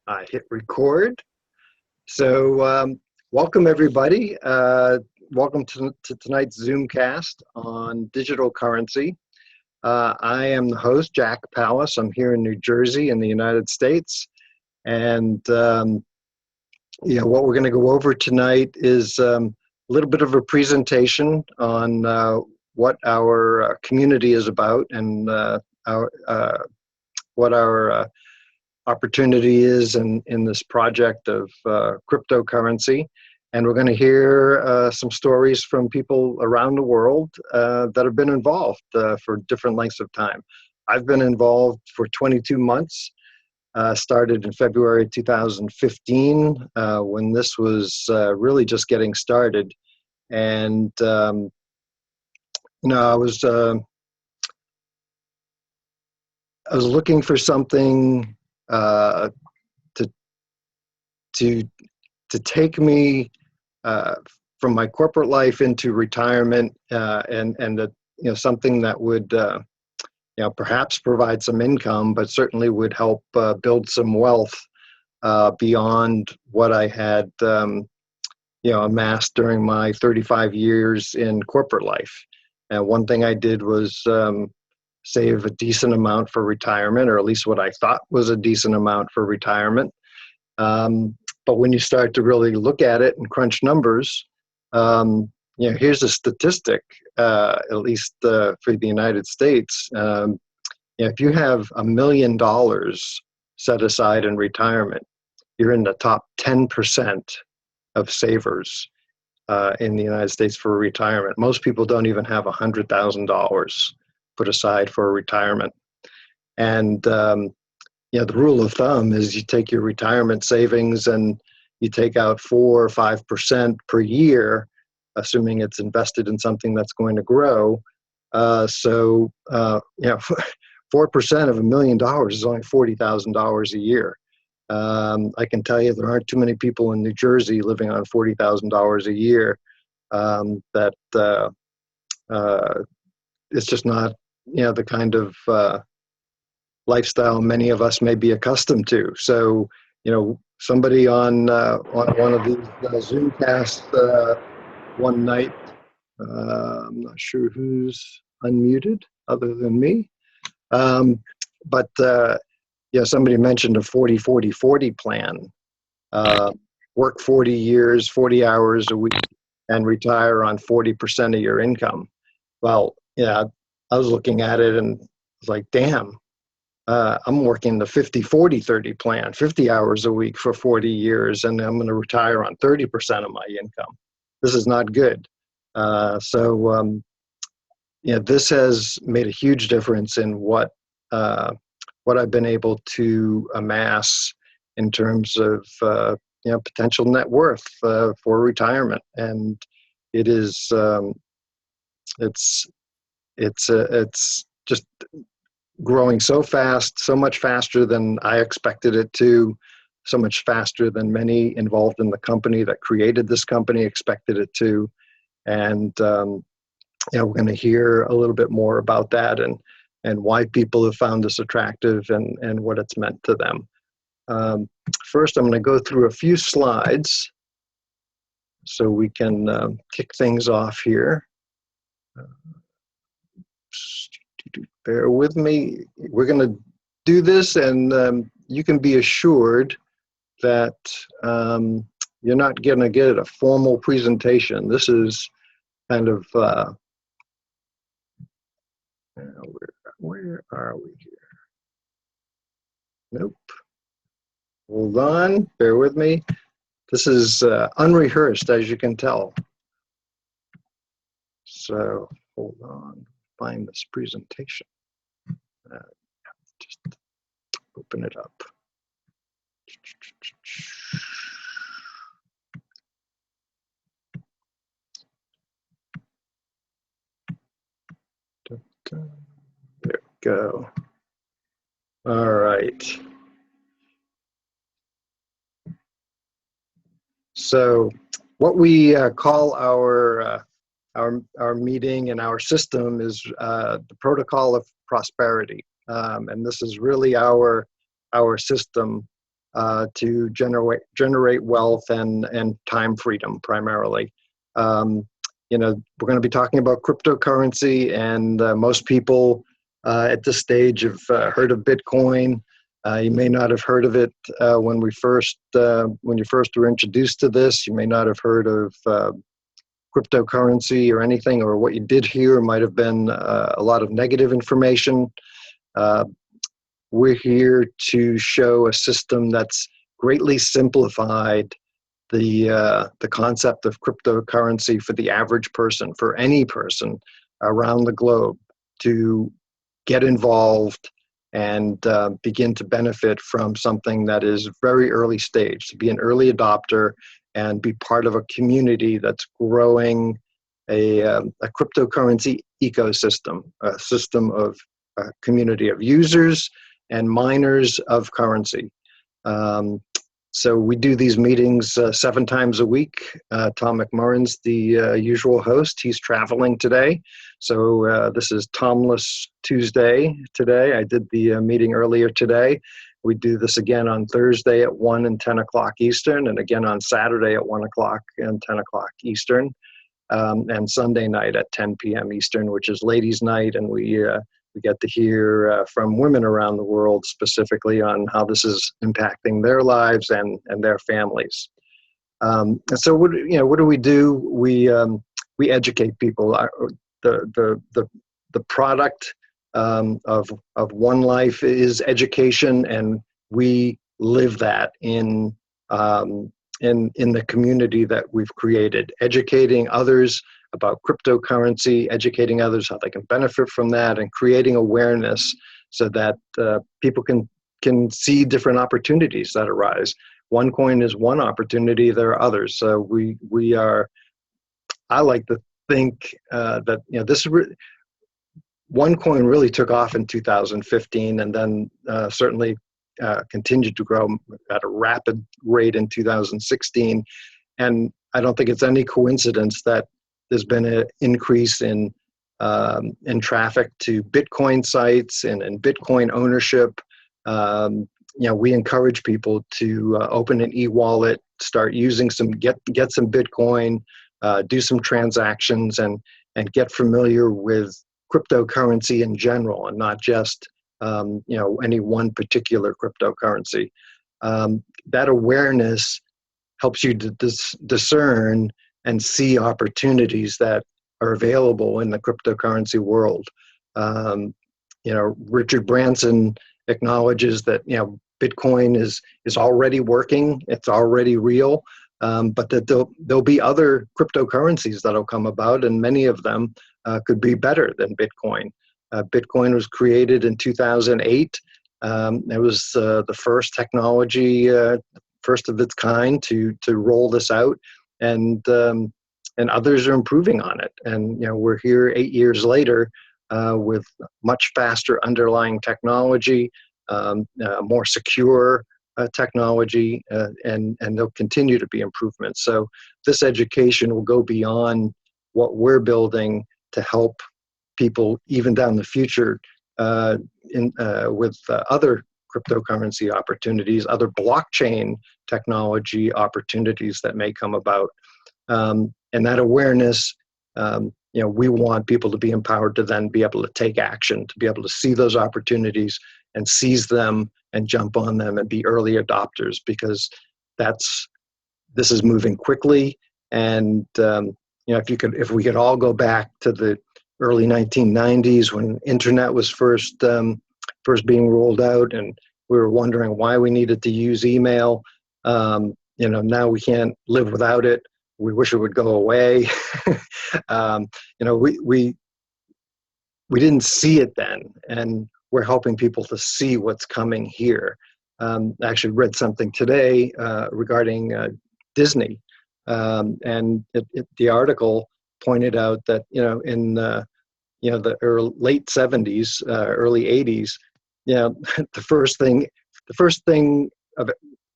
I hit record. Welcome everybody. Welcome to tonight's Zoomcast on digital currency. I am the host, Jack Pallas. I'm here in New Jersey in the United States. And what we're going to go over tonight is a little bit of a presentation on what our community is about and what our opportunity is in this project of cryptocurrency. And we're going to hear some stories from people around the world that have been involved for different lengths of time. I've been involved for 22 months, started in February 2015 when this was really just getting started. And, I was looking for something to take me from my corporate life into retirement, and something that would perhaps provide some income, but certainly would help build some wealth beyond what I had amassed during my 35 years in corporate life. And one thing I did was save a decent amount for retirement, or at least what I thought was a decent amount for retirement. But when you start to really look at it and crunch numbers, here's a statistic, at least for the United States. If you have $1 million set aside in retirement, you're in the top 10% of savers in the United States for retirement. Most people don't even have $100,000 put aside for retirement. And the rule of thumb is you take your retirement savings and you take out 4 or 5% per year, assuming it's invested in something that's going to grow. 4% of $1 million is only $40,000 a year. I can tell you there aren't too many people in New Jersey living on $40,000 a year. It's just not the kind of lifestyle many of us may be accustomed to. So, somebody on one of these Zoomcasts one night, I'm not sure who's unmuted other than me, but somebody mentioned a 40-40-40 plan. Work 40 years, 40 hours a week, and retire on 40% of your income. Well, I was looking at it and was like, damn, I'm working the 50-40-30 plan, 50 hours a week for 40 years, and I'm going to retire on 30% of my income. This is not good. This has made a huge difference in what I've been able to amass in terms of potential net worth for retirement, and it is it's just growing so fast, so much faster than I expected it to, so much faster than many involved in the company that created this company expected it to. And we're going to hear a little bit more about that and why people have found this attractive and what it's meant to them. First, I'm going to go through a few slides so we can kick things off here. Bear with me. We're going to do this, and you can be assured that you're not going to get a formal presentation. This is kind of, where are we here? Nope. Hold on, bear with me. This is unrehearsed, as you can tell. So hold on, find this presentation. Just open it up. There we go. All right. So what we call our meeting and our system is the protocol of prosperity, and this is really our system to generate wealth and time freedom primarily. We're going to be talking about cryptocurrency, and most people at this stage have heard of Bitcoin. You may not have heard of it when you first were introduced to this. You may not have heard of cryptocurrency or anything, or what you did hear might have been a lot of negative information. We're here to show a system that's greatly simplified the concept of cryptocurrency for the average person, for any person around the globe, to get involved and begin to benefit from something that is very early stage, to be an early adopter and be part of a community that's growing a cryptocurrency ecosystem, a system of a community of users and miners of currency. So we do these meetings 7 times a week. Tom McMurrin's the usual host. He's traveling today. So this is Tomless Tuesday today. I did the meeting earlier today. We do this again on Thursday at 1 and 10 o'clock Eastern, and again on Saturday at 1 o'clock and 10 o'clock Eastern, and Sunday night at 10 p.m. Eastern, which is ladies' night, and we get to hear from women around the world specifically on how this is impacting their lives and their families. And so what do we do? We educate people. The product of One Life is education, and we live that in the community that we've created, educating others about cryptocurrency, educating others how they can benefit from that, and creating awareness so that people can see different opportunities that arise. OneCoin is one opportunity. There are others. So I like to think that this OneCoin really took off in 2015, and then certainly continued to grow at a rapid rate in 2016. And I don't think it's any coincidence that there's been an increase in traffic to Bitcoin sites and Bitcoin ownership. We encourage people to open an e-wallet, start using get some Bitcoin, do some transactions, and get familiar with cryptocurrency in general, and not just any one particular cryptocurrency. That awareness helps you to discern and see opportunities that are available in the cryptocurrency world. Richard Branson acknowledges that Bitcoin is already working, it's already real, but that there'll be other cryptocurrencies that'll come about, and many of them could be better than Bitcoin. Bitcoin was created in 2008. It was the first technology, first of its kind to roll this out. And others are improving on it. And we're here 8 years later with much faster underlying technology, more secure technology, and there'll continue to be improvements. So this education will go beyond what we're building to help people even down the future with other cryptocurrency opportunities, other blockchain technology opportunities that may come about. And that awareness, we want people to be empowered to then be able to take action, to be able to see those opportunities and seize them and jump on them and be early adopters, because this is moving quickly. And if we could all go back to the early 1990s when internet was first being rolled out, and we were wondering why we needed to use email. Now we can't live without it. We wish it would go away. We didn't see it then, and we're helping people to see what's coming here. I actually read something today regarding Disney, and the article pointed out that in the late 70s, early 80s, the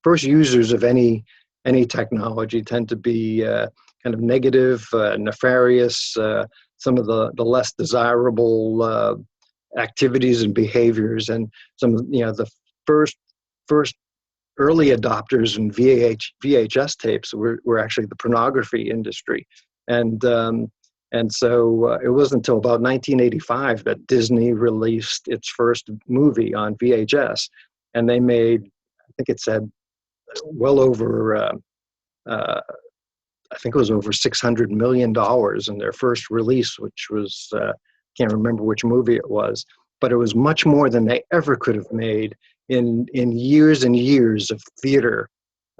first users of any technology tend to be kind of negative, nefarious, some of the less desirable activities and behaviors. And some of the first early adopters in VHS tapes were actually the pornography industry. And so it wasn't until about 1985 that Disney released its first movie on VHS. And they made, I think it said, well over, I think it was over $600 million in their first release, which was, can't remember which movie it was, but it was much more than they ever could have made in years and years of theater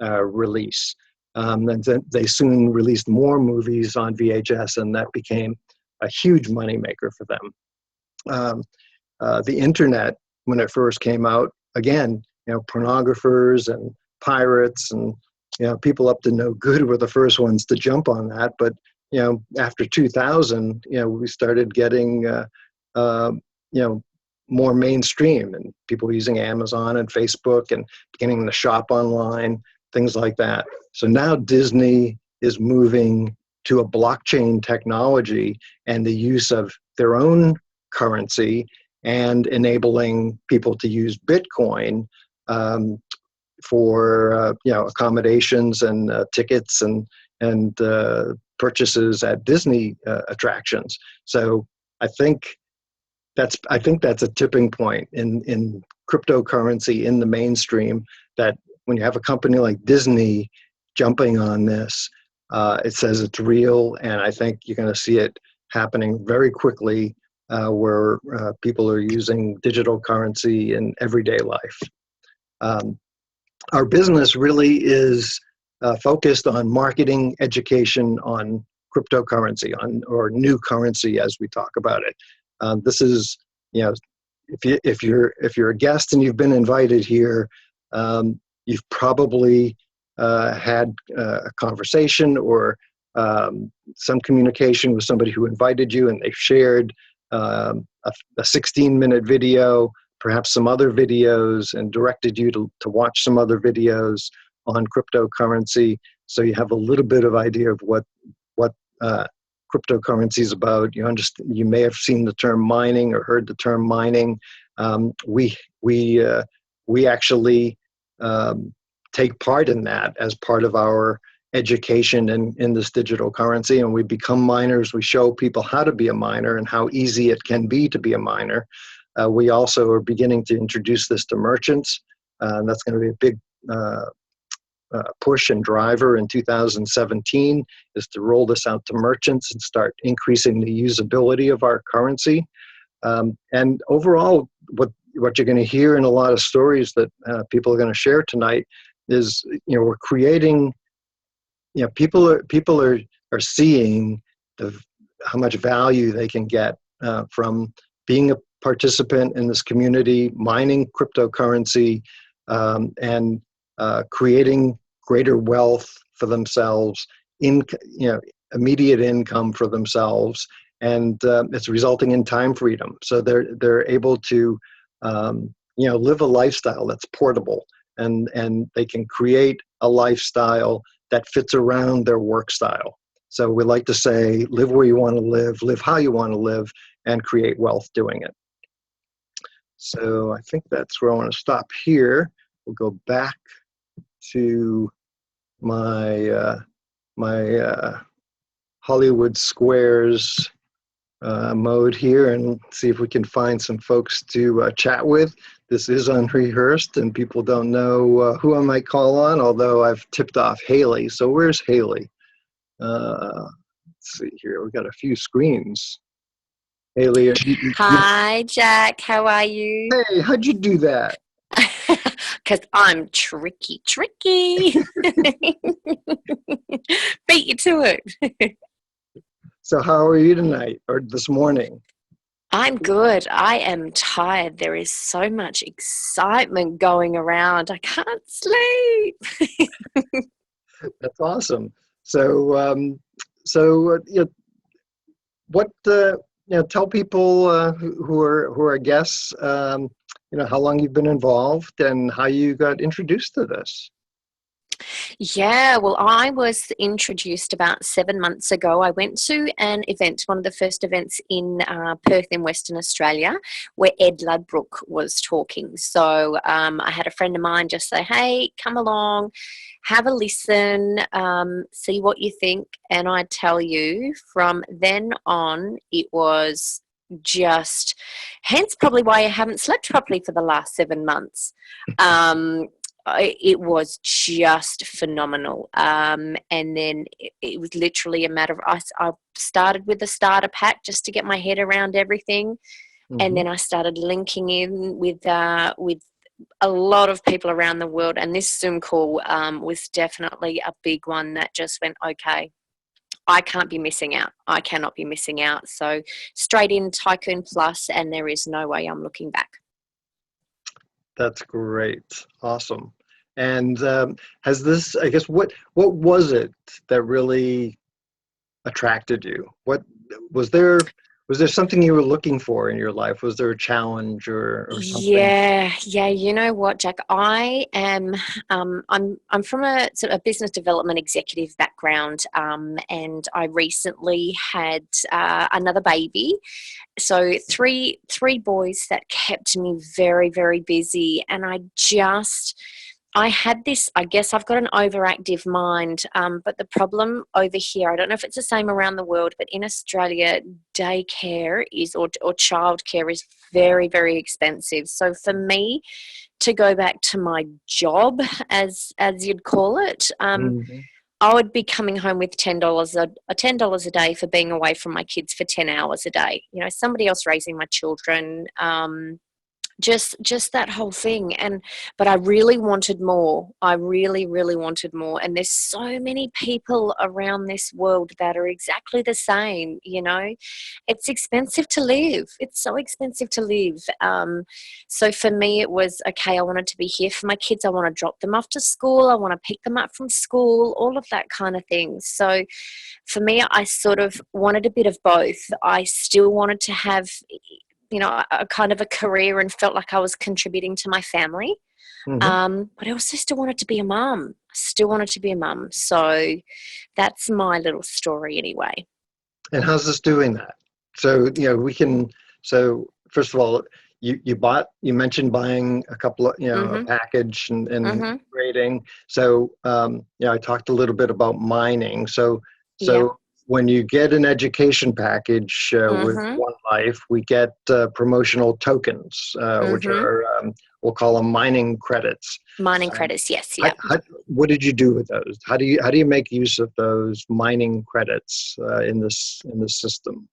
release. And then they soon released more movies on VHS, and that became a huge moneymaker for them. The internet, when it first came out, again, pornographers and pirates and people up to no good were the first ones to jump on that. But after 2000, we started getting more mainstream, and people using Amazon and Facebook and beginning to shop online, things like that. So now Disney is moving to a blockchain technology and the use of their own currency and enabling people to use Bitcoin for accommodations and tickets and purchases at Disney attractions. So I think that's a tipping point in cryptocurrency in the mainstream, that when you have a company like Disney jumping on this, it says it's real, and I think you're going to see it happening very quickly where people are using digital currency in everyday life. Our business really is focused on marketing education on cryptocurrency, or new currency as we talk about it. This is, if you're a guest and you've been invited here, you've probably had a conversation or some communication with somebody who invited you, and they've shared a 16-minute video, perhaps some other videos, and directed you to watch some other videos on cryptocurrency, so you have a little bit of idea of what cryptocurrency is about. You may have seen the term mining or heard the term mining. We actually take part in that as part of our education in this digital currency, and we become miners. We show people how to be a miner and how easy it can be to be a miner. We also are beginning to introduce this to merchants. That's going to be a big push and driver in 2017, is to roll this out to merchants and start increasing the usability of our currency. And overall, what you're going to hear in a lot of stories that people are going to share tonight is, we're creating, people are seeing how much value they can get from being a participant in this community, mining cryptocurrency, and creating greater wealth for themselves, immediate income for themselves, and it's resulting in time freedom. So they're able to live a lifestyle that's portable, and they can create a lifestyle that fits around their work style. So we like to say, live where you want to live how you want to live, and create wealth doing it. So I think that's where I want to stop here. We'll go back to my Hollywood Squares mode here and see if we can find some folks to chat with. This is unrehearsed, and people don't know who I might call on, although I've tipped off Haley. So where's Haley? Let's see here. We've got a few screens. Haley. Hi, Jack. How are you? Hey, how'd you do that? Because I'm tricky. Beat you to it. So how are you tonight, or this morning? I'm good. I am tired. There is so much excitement going around. I can't sleep. That's awesome. So, tell people who are guests, how long you've been involved and how you got introduced to this. Yeah, well, I was introduced about 7 months ago. I went to an event, one of the first events in Perth in Western Australia, where Ed Ludbrook was talking. So I had a friend of mine just say, hey, come along, have a listen, see what you think. And I tell you, from then on, it was just, hence probably why I haven't slept properly for the last 7 months. It was just phenomenal. And then it was literally a matter of I started with a starter pack just to get my head around everything, and Hmm. then I started linking in with a lot of people around the world. And this Zoom call was definitely a big one that just went, okay, I can't be missing out. I cannot be missing out. So straight in Tycoon Plus, and there is no way I'm looking back. That's great. Awesome. And has this, I guess, what was it that really attracted you? What was there? Was there something you were looking for in your life? Was there a challenge or something? Yeah. You know what, Jack? I am. I'm from a sort of business development executive background, and I recently had another baby. So three boys that kept me very very busy, and I had this, I guess I've got an overactive mind, but the problem over here, I don't know if it's the same around the world, but in Australia, daycare is, or childcare is very, very expensive. So for me to go back to my job, as you'd call it, Hmm. I would be coming home with $10 a day for being away from my kids for 10 hours a day. You know, somebody else raising my children. Just that whole thing. And but I really wanted more. I really wanted more, and there's so many people around this world that are exactly the same. You know, it's expensive to live. It's so expensive to live. So for me it was, okay, I wanted to be here for my kids. I want to drop them off to school, I want to pick them up from school, all of that kind of thing. So for me, I sort of wanted a bit of both. I still wanted to have, you know, a kind of a career and felt like I was contributing to my family. Hmm. But I also still wanted to be a mum. Still wanted to be a mum. So that's my little story anyway. And how's this doing that? So, we can, so first of all, you mentioned buying a couple of, a Mhm. package and Mhm. grading. So, I talked a little bit about mining. So, Yeah. so when you get an education package with Mhm. One Life, we get promotional tokens, which Mhm. are, we'll call them mining credits. Mining Um, credits. Yes. how, Yeah. how, what did you do with those? How do you make use of those mining credits in this system?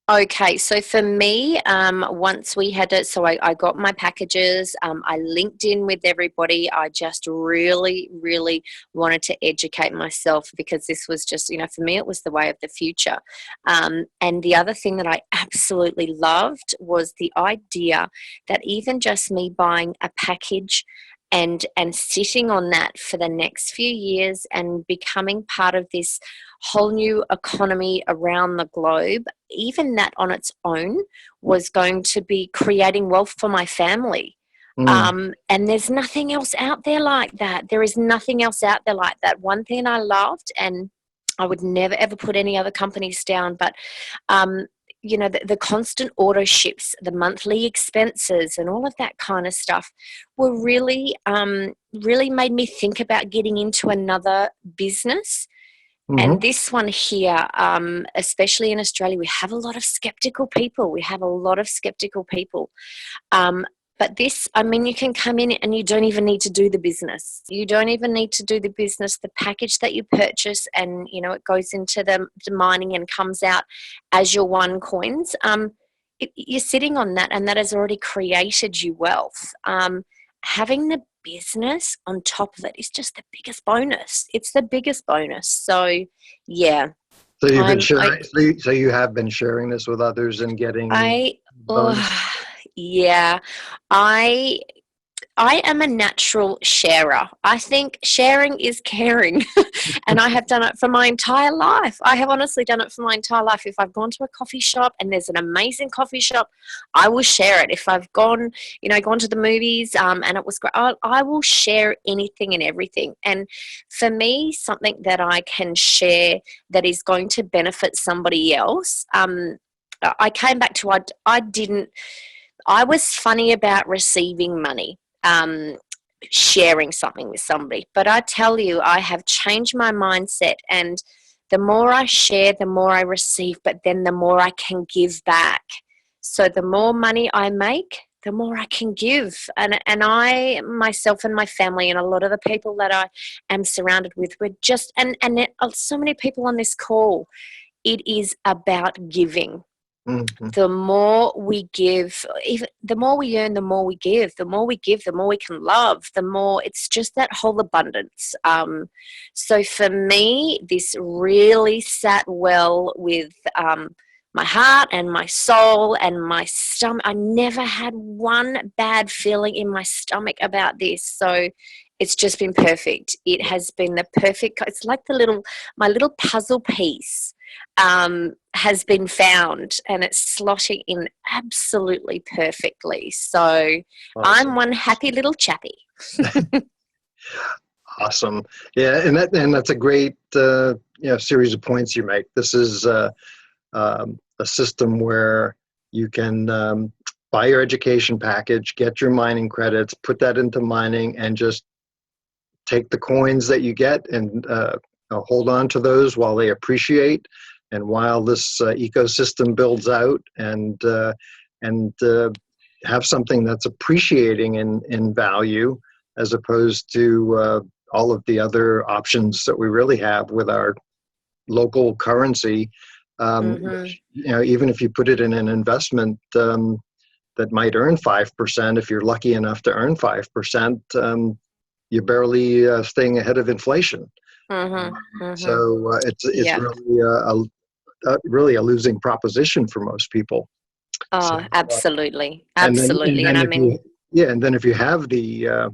Okay, so for me, once we had it, so I got my packages, I linked in with everybody. I just really wanted to educate myself, because this was just, you know, for me, it was the way of the future. And the other thing that I absolutely loved was the idea that even just me buying a package and sitting on that for the next few years and becoming part of this whole new economy around the globe, even that on its own was going to be creating wealth for my family. Mm. And there's nothing else out there like that. There is nothing else out there like that. One thing I loved, and I would never ever put any other companies down, but um, you know, the constant auto ships, the monthly expenses, and all of that kind of stuff were really made me think about getting into another business. And Hmm. this one here, especially in Australia, we have a lot of skeptical people. We have a lot of skeptical people. Um, but this, I mean, you can come in and you don't even need to do the business. You don't even need to do the business. The package that you purchase, and you know, it goes into the mining and comes out as your one coins. You're sitting on that, and that has already created you wealth. Having the business on top of it is just the biggest bonus. It's the biggest bonus. So, yeah, So you've been I'm I sharing. So you have been sharing this with others and getting I bonus. oh, yeah, I I am a natural sharer. I think sharing is caring. And I have done it for my entire life. I have honestly done it for my entire life. If I've gone to a coffee shop and there's an amazing coffee shop, I will share it. If I've gone, gone to the movies and it was great, I will share anything and everything. And for me, something that I can share that is going to benefit somebody else, I came back to I was funny about receiving money, sharing something with somebody. But I tell you, I have changed my mindset, and the more I share, the more I receive, but then the more I can give back. So the more money I make, the more I can give. And I, myself and my family and a lot of the people that I am surrounded with, we're just, and so many people on this call, it is about giving. Mhm. The more we give, even the more we earn, the more we give. The more we give, the more we can love. The more, it's just that whole abundance. So for me, this really sat well with my heart and my soul and my stomach. I never had one bad feeling in my stomach about this. So it's just been perfect. It has been the perfect. It's like my little puzzle piece has been found, and it's slotting in absolutely perfectly. So Awesome. I'm one happy little chappy. Awesome. Yeah, and that's a great series of points you make. This is a system where you can buy your education package, get your mining credits, put that into mining, and just take the coins that you get and hold on to those while they appreciate, and while this ecosystem builds out, and have something that's appreciating in value, as opposed to all of the other options that we really have with our local currency. Which, even if you put it in an investment that might earn 5%, if you're lucky enough to earn 5%, you're barely staying ahead of inflation. So it's Yeah. really a losing proposition for most people. Oh, So, absolutely, and absolutely. And I mean, and then if you have the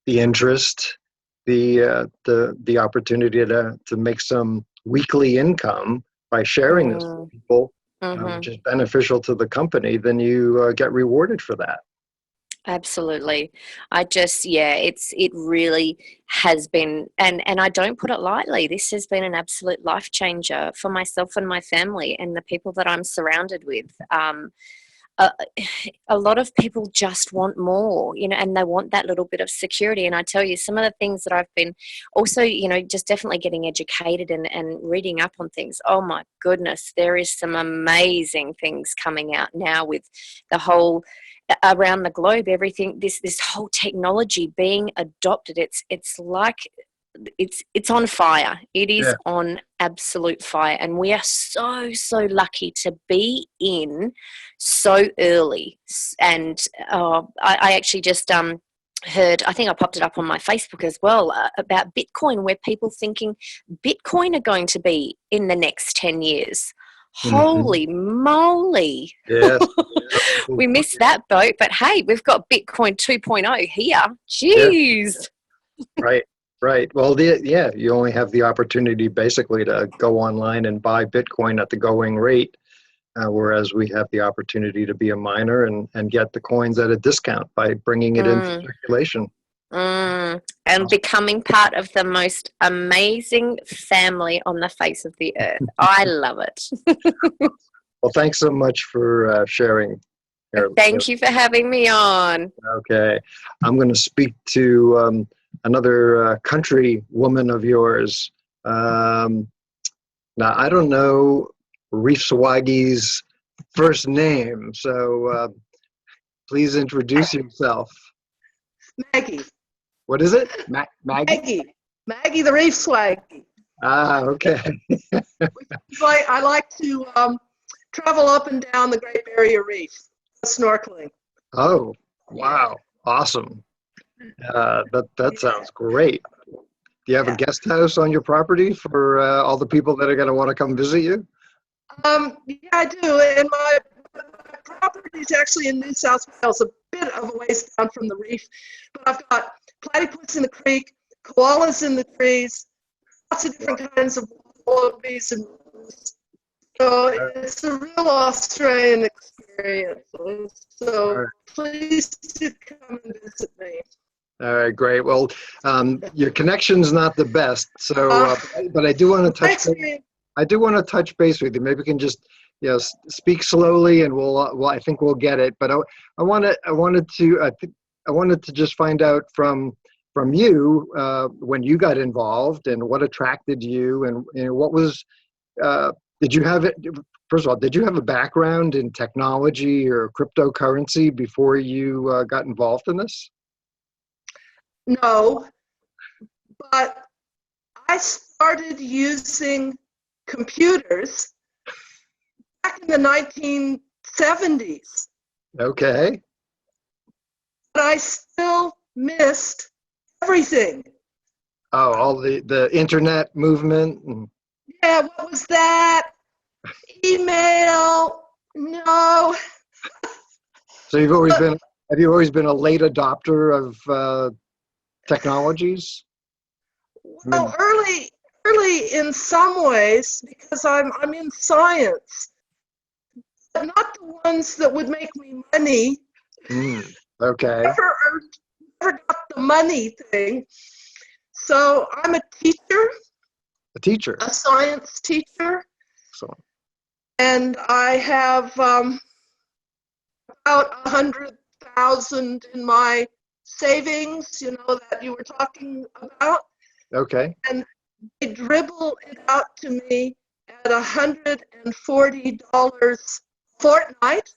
interest, the opportunity to make some weekly income by sharing this with people, which is beneficial to the company, then you get rewarded for that. absolutely. It really has been, and I don't put it lightly. This has been an absolute life changer for myself and my family and the people that I'm surrounded with. Uh, a lot of people just want more, and they want that little bit of security. And I tell you, some of the things that I've been also, just definitely getting educated and reading up on things. Oh my goodness, there is some amazing things coming out now with the whole around the globe, everything, this whole technology being adopted. It's like it's on fire. It is Yeah. on absolute fire, and we are so lucky to be in so early. And I actually just heard, I think I popped it up on my Facebook as well, about Bitcoin, where people thinking Bitcoin are going to be in the next 10 years. Holy moly. Yes. We missed that boat, but hey, we've got Bitcoin 2.0 here. Yeah. Jeez. Right. Well, you only have the opportunity basically to go online and buy Bitcoin at the going rate, whereas we have the opportunity to be a miner and get the coins at a discount by bringing it into circulation. And becoming part of the most amazing family on the face of the earth. I love it. Well, thanks so much for sharing. Thank you for having me on. Okay. I'm going to speak to another country woman of yours. Now, I don't know Reef Swagi's first name, so please introduce yourself. Maggie. What is it? Maggie? Maggie the Reef Swaggy. Ah, okay. I like to travel up and down the Great Barrier Reef, snorkeling. Oh, wow. Awesome. That sounds great. Do you have a guest house on your property for all the people that are going to want to come visit you? Yeah, I do. And my property is actually in New South Wales, a bit of a ways down from the reef, but I've got platypus in the creek, koalas in the trees, lots of different kinds of wallabies, and so it's a real Australian experience. So please do come and visit me. All right, great. Well, your connection's not the best, so but I do want to touch. Thanks, Ian. I do want to touch base with you. Maybe we can just, speak slowly, and I think we'll get it. But I wanted to just find out from you when you got involved and what attracted you, and what was. Did you have it? First of all, did you have a background in technology or cryptocurrency before you got involved in this? No, but I started using computers back in the 1970s. Okay. But I still missed everything. Oh, all the internet movement. Yeah, what was that? Email? No. So have you always been a late adopter of technologies? Well, early in some ways, because I'm in science, but not the ones that would make me money. Okay. Never got the money thing. So I'm a teacher. A teacher. A science teacher. Excellent. And I have about 100,000 in my savings, that you were talking about. Okay. And they dribble it out to me at $140 a fortnight,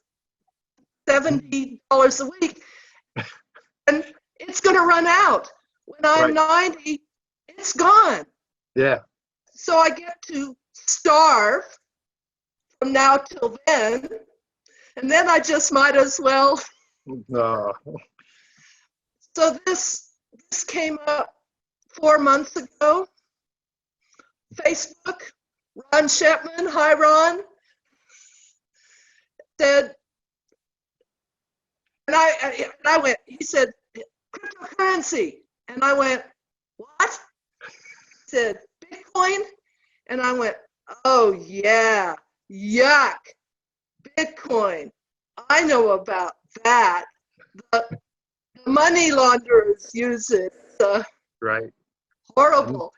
$70 a week. And it's going to run out. When I'm 90, it's gone. Yeah. So I get to starve from now till then. And then I just might as well. No. So this came up 4 months ago. Facebook, Ron Shepman, hi Ron, said, and I went, he said, cryptocurrency. And I went, what? He said, Bitcoin? And I went, oh yeah, yuck, Bitcoin. I know about that. The money launderers use it. Right. Horrible.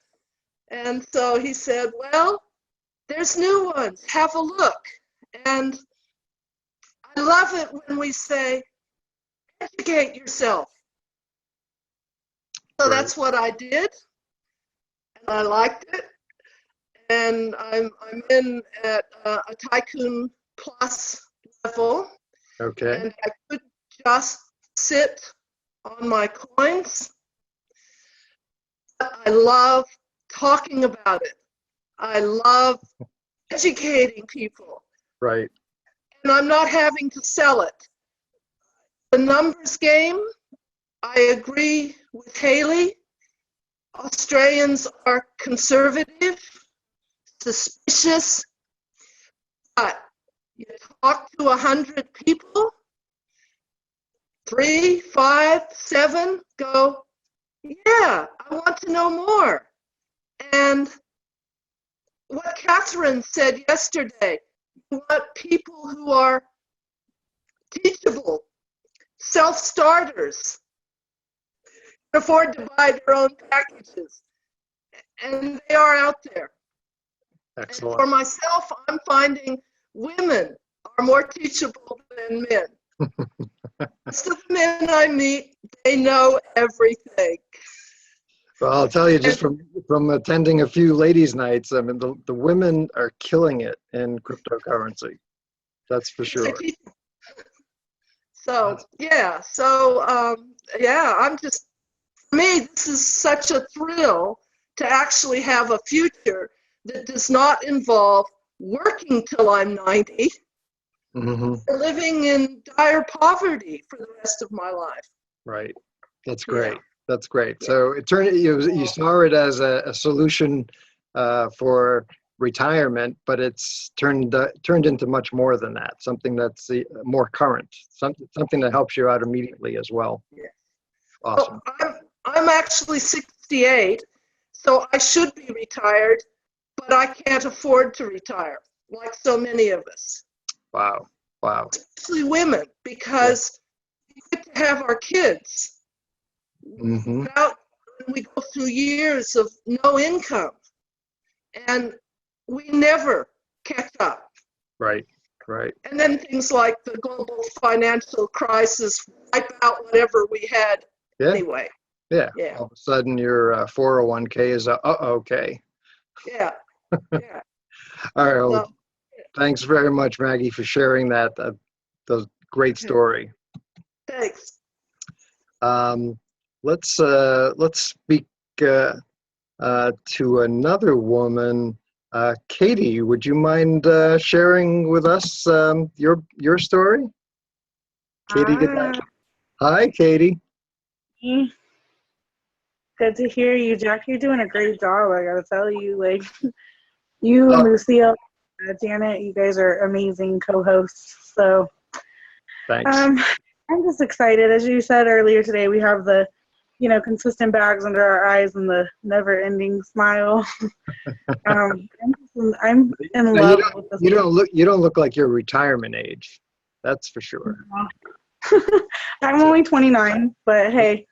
And so he said, well, there's new ones. Have a look. And I love it when we say, educate yourself. So that's what I did. And I liked it. And I'm in at a Tycoon Plus level. Okay. And I could just sit on my coins. But I love talking about it. I love educating people. Right. And I'm not having to sell it. The numbers game, I agree with Haley. Australians are conservative, suspicious, but you talk to 100 people, 3, 5, 7 go, yeah, I want to know more. And what Catherine said yesterday, you want people who are teachable, self-starters, can afford to buy their own packages. And they are out there. Excellent. And for myself, I'm finding women are more teachable than men. Most of the men I meet, they know everything. Well, I'll tell you, just from attending a few ladies' nights, I mean, the women are killing it in cryptocurrency. That's for sure. So, yeah. So, yeah, I'm just, for me, this is such a thrill to actually have a future that does not involve working till I'm 90, Mm-hmm. or living in dire poverty for the rest of my life. Right. That's great. Yeah. That's great. So it turned you saw it as a solution for retirement, but it's turned into much more than that. Something that's more current, something that helps you out immediately as well. Yeah. Awesome. So I'm actually 68, so I should be retired, but I can't afford to retire, like so many of us, Wow. Wow. especially women, because we get to have our kids Mm-hmm. without, we go through years of no income, and we never catch up. Right. Right. And then things like the global financial crisis wipe out whatever we had Yeah. anyway. Yeah. Yeah. All of a sudden, your 401k is okay. Yeah. Yeah. All right. Well, So, thanks very much, Maggie, for sharing that. The great story. thanks. Let's speak to another woman. Katie, would you mind sharing with us your story? Katie, hi, Katie. Good to hear you, Jack. You're doing a great job. I gotta tell you, like you, Oh, Lucille, Janet, you guys are amazing co-hosts. So, thanks. I'm just excited. As you said earlier today, we have the, consistent bags under our eyes and the never-ending smile. I'm in Now, love with this. you don't look like your retirement age. That's for sure. I'm only 29, but hey.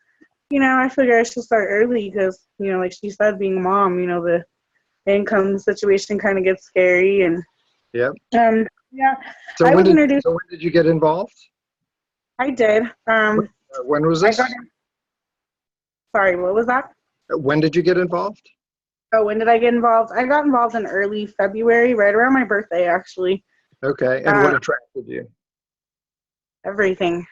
I figure I should start early because, like she said, being a mom, the income situation kind of gets scary. And, Yep. yeah, So I when was introduced. when did you get involved? I did. When was this? Sorry, what was that? When did you get involved? Oh, when did I get involved? I got involved in early February, right around my birthday, actually. Okay. And what attracted you? Everything.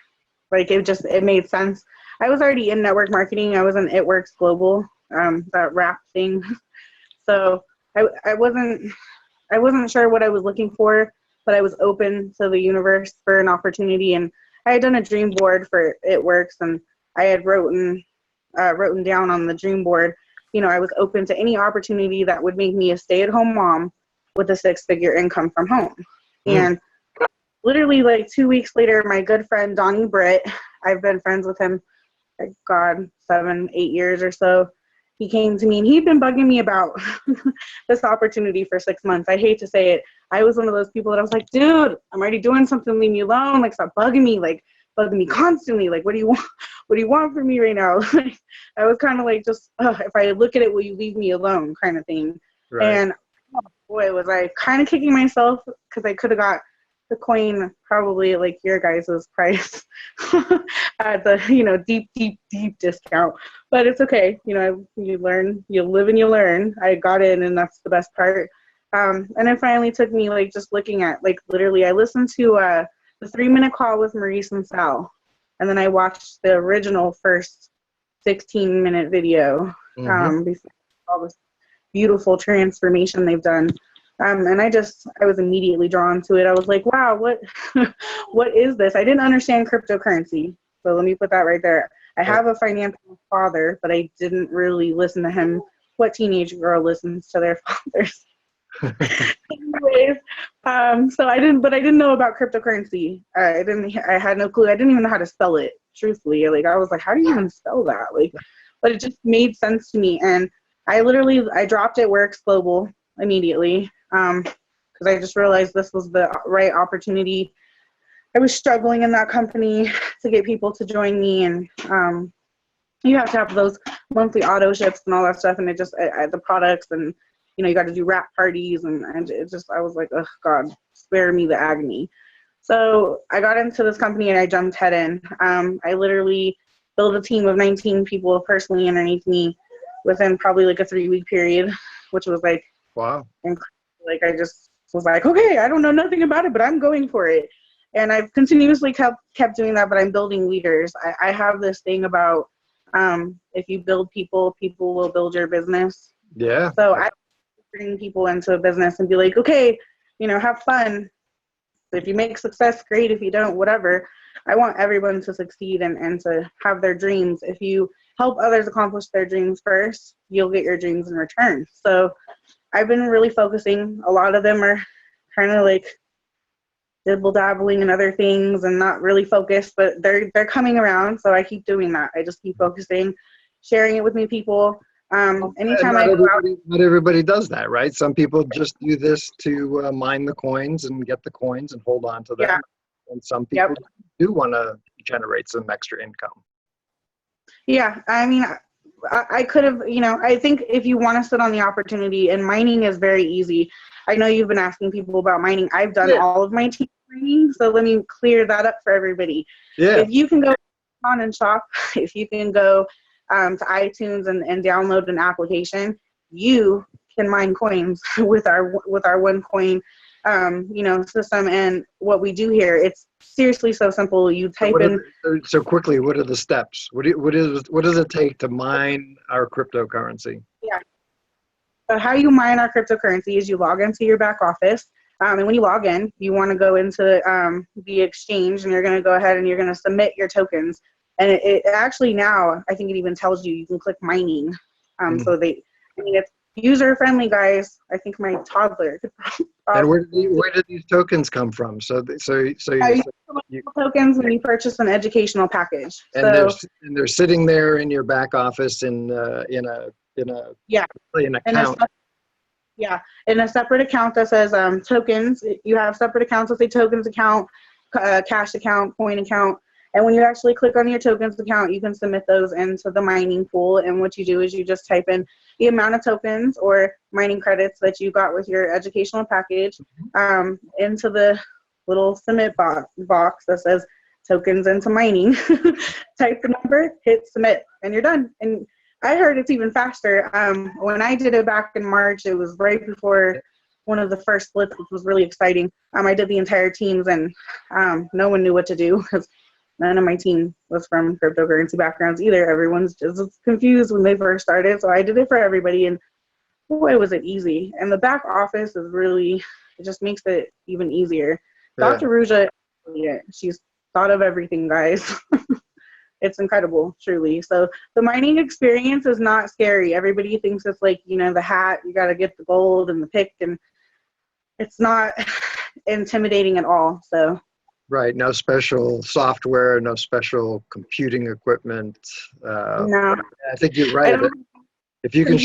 Like, it made sense. I was already in network marketing. I was in It Works Global, that rap thing. So I wasn't sure what I was looking for, but I was open to the universe for an opportunity. And I had done a dream board for It Works, and I had written down on the dream board, I was open to any opportunity that would make me a stay-at-home mom with a 6-figure income from home. And literally like 2 weeks later, my good friend Donnie Britt, I've been friends with him, 7-8 years or so. He came to me and he'd been bugging me about this opportunity for 6 months. I hate to say it. I was one of those people that I was like, dude, I'm already doing something. Leave me alone. Like, stop bugging me. Like, bugging me constantly. Like, what do you want? What do you want from me right now? I was kind of like, just if I look at it, will you leave me alone, kind of thing. Right. And boy, was I kind of kicking myself because I could have got the coin probably like your guys' price at the deep discount, but it's okay. You learn, you live and you learn. I got in, and that's the best part. And it finally took me like just looking at like literally I listened to the 3-minute call with Maurice and Sal, and then I watched the original first 16-minute video before all this beautiful transformation they've done. And I was immediately drawn to it. I was like, wow, what is this? I didn't understand cryptocurrency. So let me put that right there. I have a financial father, but I didn't really listen to him. What teenage girl listens to their fathers? Anyways, so I didn't know about cryptocurrency. I had no clue. I didn't even know how to spell it, truthfully. Like, I was like, how do you even spell that? Like, but it just made sense to me. And I dropped It Works Global immediately. Because I just realized this was the right opportunity. I was struggling in that company to get people to join me, and you have to have those monthly auto ships and all that stuff, and the products, and you got to do wrap parties, and it just, I was like, oh God, spare me the agony. So I got into this company and I jumped head in. I literally built a team of 19 people personally underneath me within probably like a 3-week period, which was like, wow. Like, I just was like, okay, I don't know nothing about it, but I'm going for it. And I've continuously kept doing that, but I'm building leaders. I have this thing about if you build people, people will build your business. Yeah. So I bring people into a business and be like, okay, have fun. If you make success, great. If you don't, whatever. I want everyone to succeed and to have their dreams. If you help others accomplish their dreams first, you'll get your dreams in return. So I've been really focusing. A lot of them are kind of like dibble dabbling in other things and not really focused, but they're coming around. So I keep doing that. I just keep focusing, sharing it with new people. Anytime I go out. Not everybody does that, right? Some people just do this to mine the coins and get the coins and hold on to them. Yeah. And some people do want to generate some extra income. Yeah, I mean, I could have, I think if you want to sit on the opportunity, and mining is very easy. I know you've been asking people about mining. I've done all of my team mining, so let me clear that up for everybody. Yeah. If you can go on and shop, if you can go to iTunes and download an application, you can mine coins with our OneCoin system. And what we do here, it's seriously so simple. You type in. So quickly, what are the steps? What does it take to mine our cryptocurrency? Yeah. So how you mine our cryptocurrency is you log into your back office. And when you log in, you want to go into the exchange, and you're going to go ahead and you're going to submit your tokens. And it actually now, I think it even tells you can click mining. So it's user friendly, guys. I think my toddler could And where did these tokens come from? So you tokens when you purchase an educational package. And they're sitting there in your back office in an account. In a separate account that says tokens. You have separate accounts that say tokens account, cash account, coin account. And when you actually click on your tokens account, you can submit those into the mining pool. And what you do is you just type in the amount of tokens or mining credits that you got with your educational package into the little submit box that says tokens into mining. Type the number, hit submit, and you're done. And I heard it's even faster. When I did it back in March, it was right before one of the first splits, which was really exciting. I did the entire teams, and no one knew what to do because none of my team was from cryptocurrency backgrounds either. Everyone's just confused when they first started. So I did it for everybody, and boy, was it easy. And the back office is really, it just makes it even easier. Yeah. Dr. Ruja, she's thought of everything, guys. It's incredible, truly. So the mining experience is not scary. Everybody thinks it's like, the hat, you got to get the gold and the pick, and it's not intimidating at all. So. Right. No special software, no special computing equipment. No. I think you're right. If you can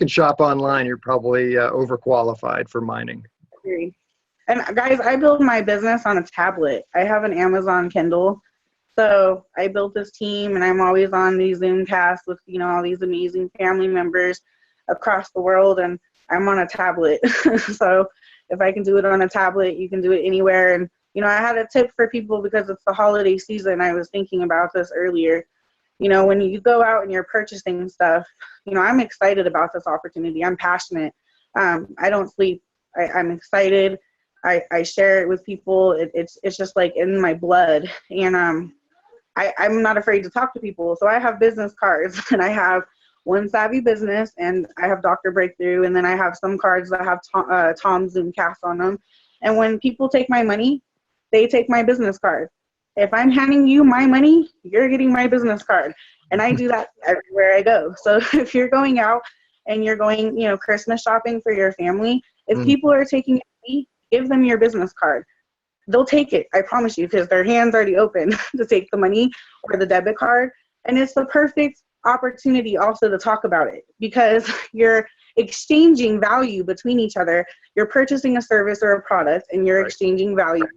shop online, you're probably overqualified for mining. And guys, I build my business on a tablet. I have an Amazon Kindle. So I built this team, and I'm always on these Zoomcasts with, all these amazing family members across the world, and I'm on a tablet. So if I can do it on a tablet, you can do it anywhere. And I had a tip for people because it's the holiday season. I was thinking about this earlier. When you go out and you're purchasing stuff, I'm excited about this opportunity. I'm passionate. I don't sleep. I'm excited. I share it with people. It's just like in my blood. And I'm not afraid to talk to people. So I have business cards, and I have One Savvy Business, and I have Dr. Breakthrough, and then I have some cards that have Tom's Zoomcast on them. And when people take my money, they take my business card. If I'm handing you my money, you're getting my business card. And I do that everywhere I go. So if you're going out and you're going, Christmas shopping for your family, if people are taking money, give them your business card. They'll take it, I promise you, because their hand's already open to take the money or the debit card. And it's the perfect opportunity also to talk about it, because you're exchanging value between each other. You're purchasing a service or a product, and you're exchanging value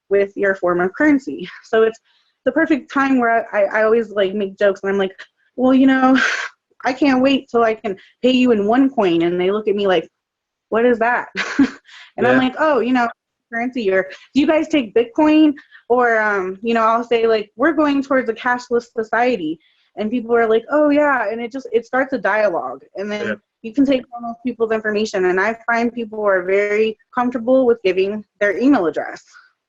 with your form of currency. So it's the perfect time where I always make jokes, and I'm like, well, I can't wait till I can pay you in OneCoin. And they look at me like, what is that? And I'm like, oh, currency, or do you guys take Bitcoin? Or, I'll say we're going towards a cashless society. And people are like, oh yeah. And it starts a dialogue. And then you can take all those people's information. And I find people are very comfortable with giving their email address.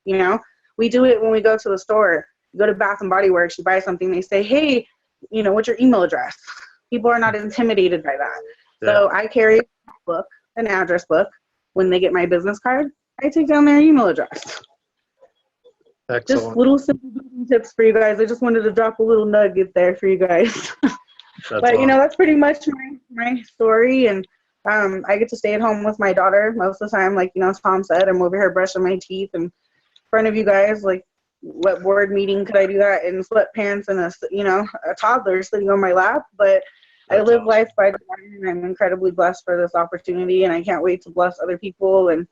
We do it when we go to the store. You go to Bath and Body Works, you buy something, they say, hey, what's your email address? People are not intimidated by that. So I carry a book, an address book. When they get my business card, I take down their email address. Excellent. Just little simple tips for you guys. I just wanted to drop a little nugget there for you guys. But awesome. that's pretty much my story. And I get to stay at home with my daughter most of the time. Like, Tom said, I'm over here brushing my teeth in front of you guys. Like, what board meeting could I do that in sweatpants and a toddler sitting on my lap? But I That's live awesome. life by design, and I'm incredibly blessed for this opportunity, and I can't wait to bless other people. And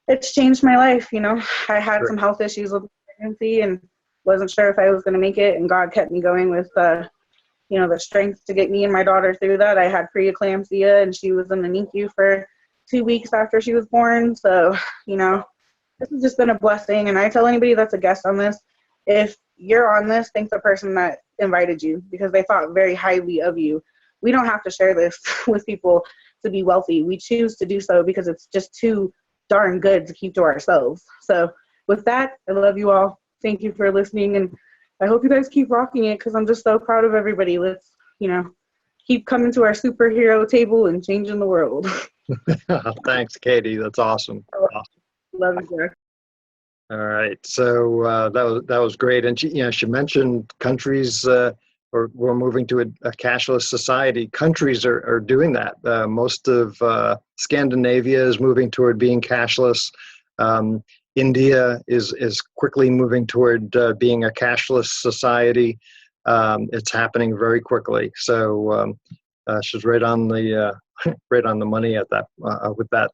it's changed my life. I had Great. some health issues with pregnancy and wasn't sure if I was going to make it, and God kept me going with the strength to get me and my daughter through that. I had preeclampsia, and she was in the NICU for 2 weeks after she was born. So, this has just been a blessing. And I tell anybody that's a guest on this, if you're on this, thank the person that invited you, because they thought very highly of you. We don't have to share this with people to be wealthy. We choose to do so because it's just too darn good to keep to ourselves. So with that, I love you all. Thank you for listening, and I hope you guys keep rocking it, because I'm just so proud of everybody. Let's, keep coming to our superhero table and changing the world. Thanks, Katie. That's awesome. Love you, Jack. All right. So that was great. And she mentioned countries, we're moving to a cashless society. Countries are doing that. Most of Scandinavia is moving toward being cashless. India is quickly moving toward being a cashless society. It's happening very quickly. So she's right on the right on the money at that with that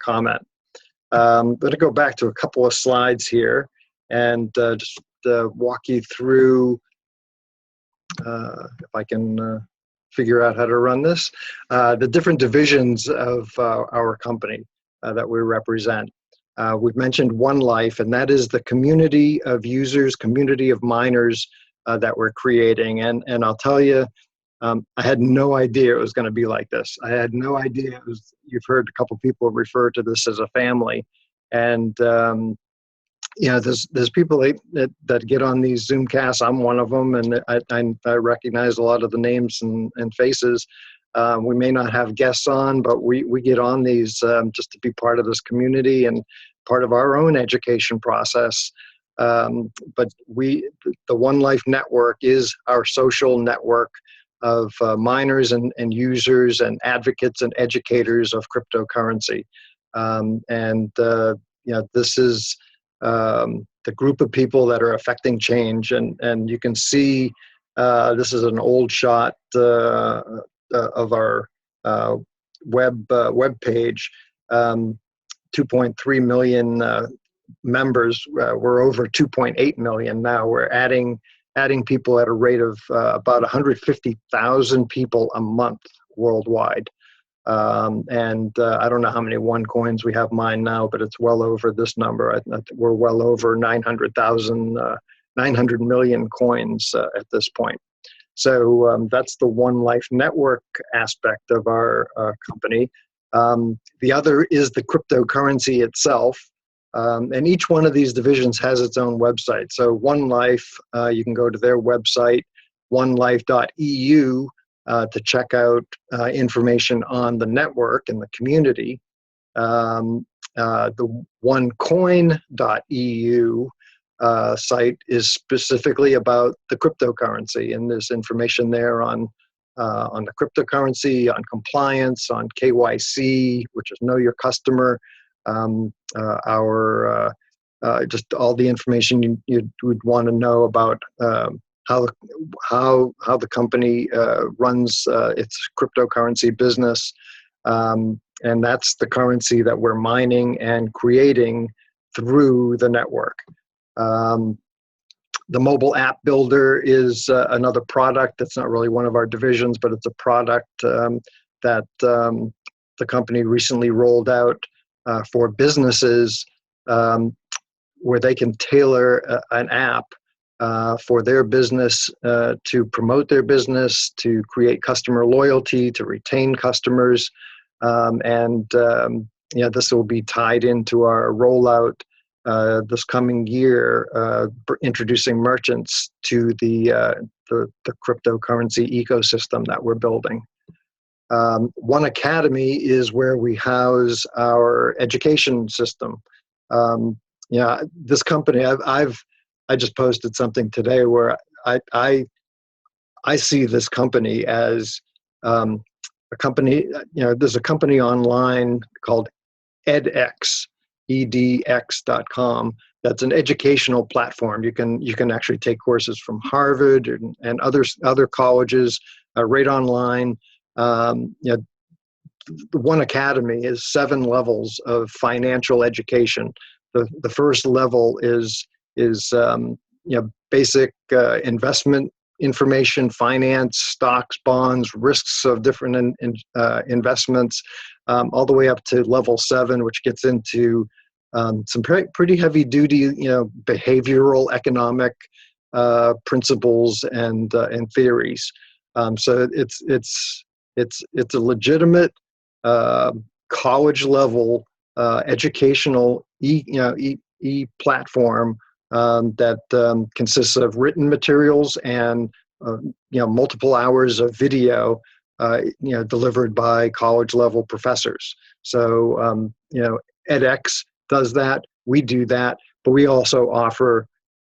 comment. I'm going to go back to a couple of slides here and just walk you through, if I can figure out how to run this, the different divisions of our company that we represent. We've mentioned One Life, and that is the community of users, community of miners that we're creating. And I'll tell you, I had no idea it was going to be like this. I had no idea it was. You've heard a couple people refer to this as a family, and there's people that get on these Zoomcasts. I'm one of them, and I recognize a lot of the names and faces. We may not have guests on, but we get on these just to be part of this community and part of our own education process. But the One Life Network is our social network of miners and users and advocates and educators of cryptocurrency. This is the group of people that are affecting change. And you can see this is an old shot of our web page. 2.3 million members. We're over 2.8 million now. We're adding people at a rate of about 150,000 people a month worldwide. I don't know how many OneCoins we have mined now, but it's well over this number. We're well over 900 million coins at this point. So that's the One Life Network aspect of our company. The other is the cryptocurrency itself. And each one of these divisions has its own website. So One Life, you can go to their website, onelife.eu, to check out information on the network and the community. The onecoin.eu site is specifically about the cryptocurrency, and there's information there on the cryptocurrency, on compliance, on KYC, which is Know Your Customer, just all the information you would want to know about how the company runs its cryptocurrency business, and that's the currency that we're mining and creating through the network. The mobile app builder is another product that's not really one of our divisions, but it's a product that the company recently rolled out for businesses, where they can tailor an app for their business to promote their business, to create customer loyalty, to retain customers. This will be tied into our rollout this coming year, introducing merchants to the cryptocurrency ecosystem that we're building. One Academy is where we house our education system. This company, I just posted something today where I see this company as a a company, there's a company online called edX, edx.com. That's an educational platform. You can actually take courses from Harvard and other colleges right online. The One Academy is 7 levels of financial education. The first level is basic investment information, finance, stocks, bonds, risks of different investments, all the way up to level 7, which gets into some pretty heavy duty, behavioral economic principles and theories. So it's a legitimate college level educational platform that consists of written materials and multiple hours of video delivered by college level professors. So edX does that, we do that, but we also offer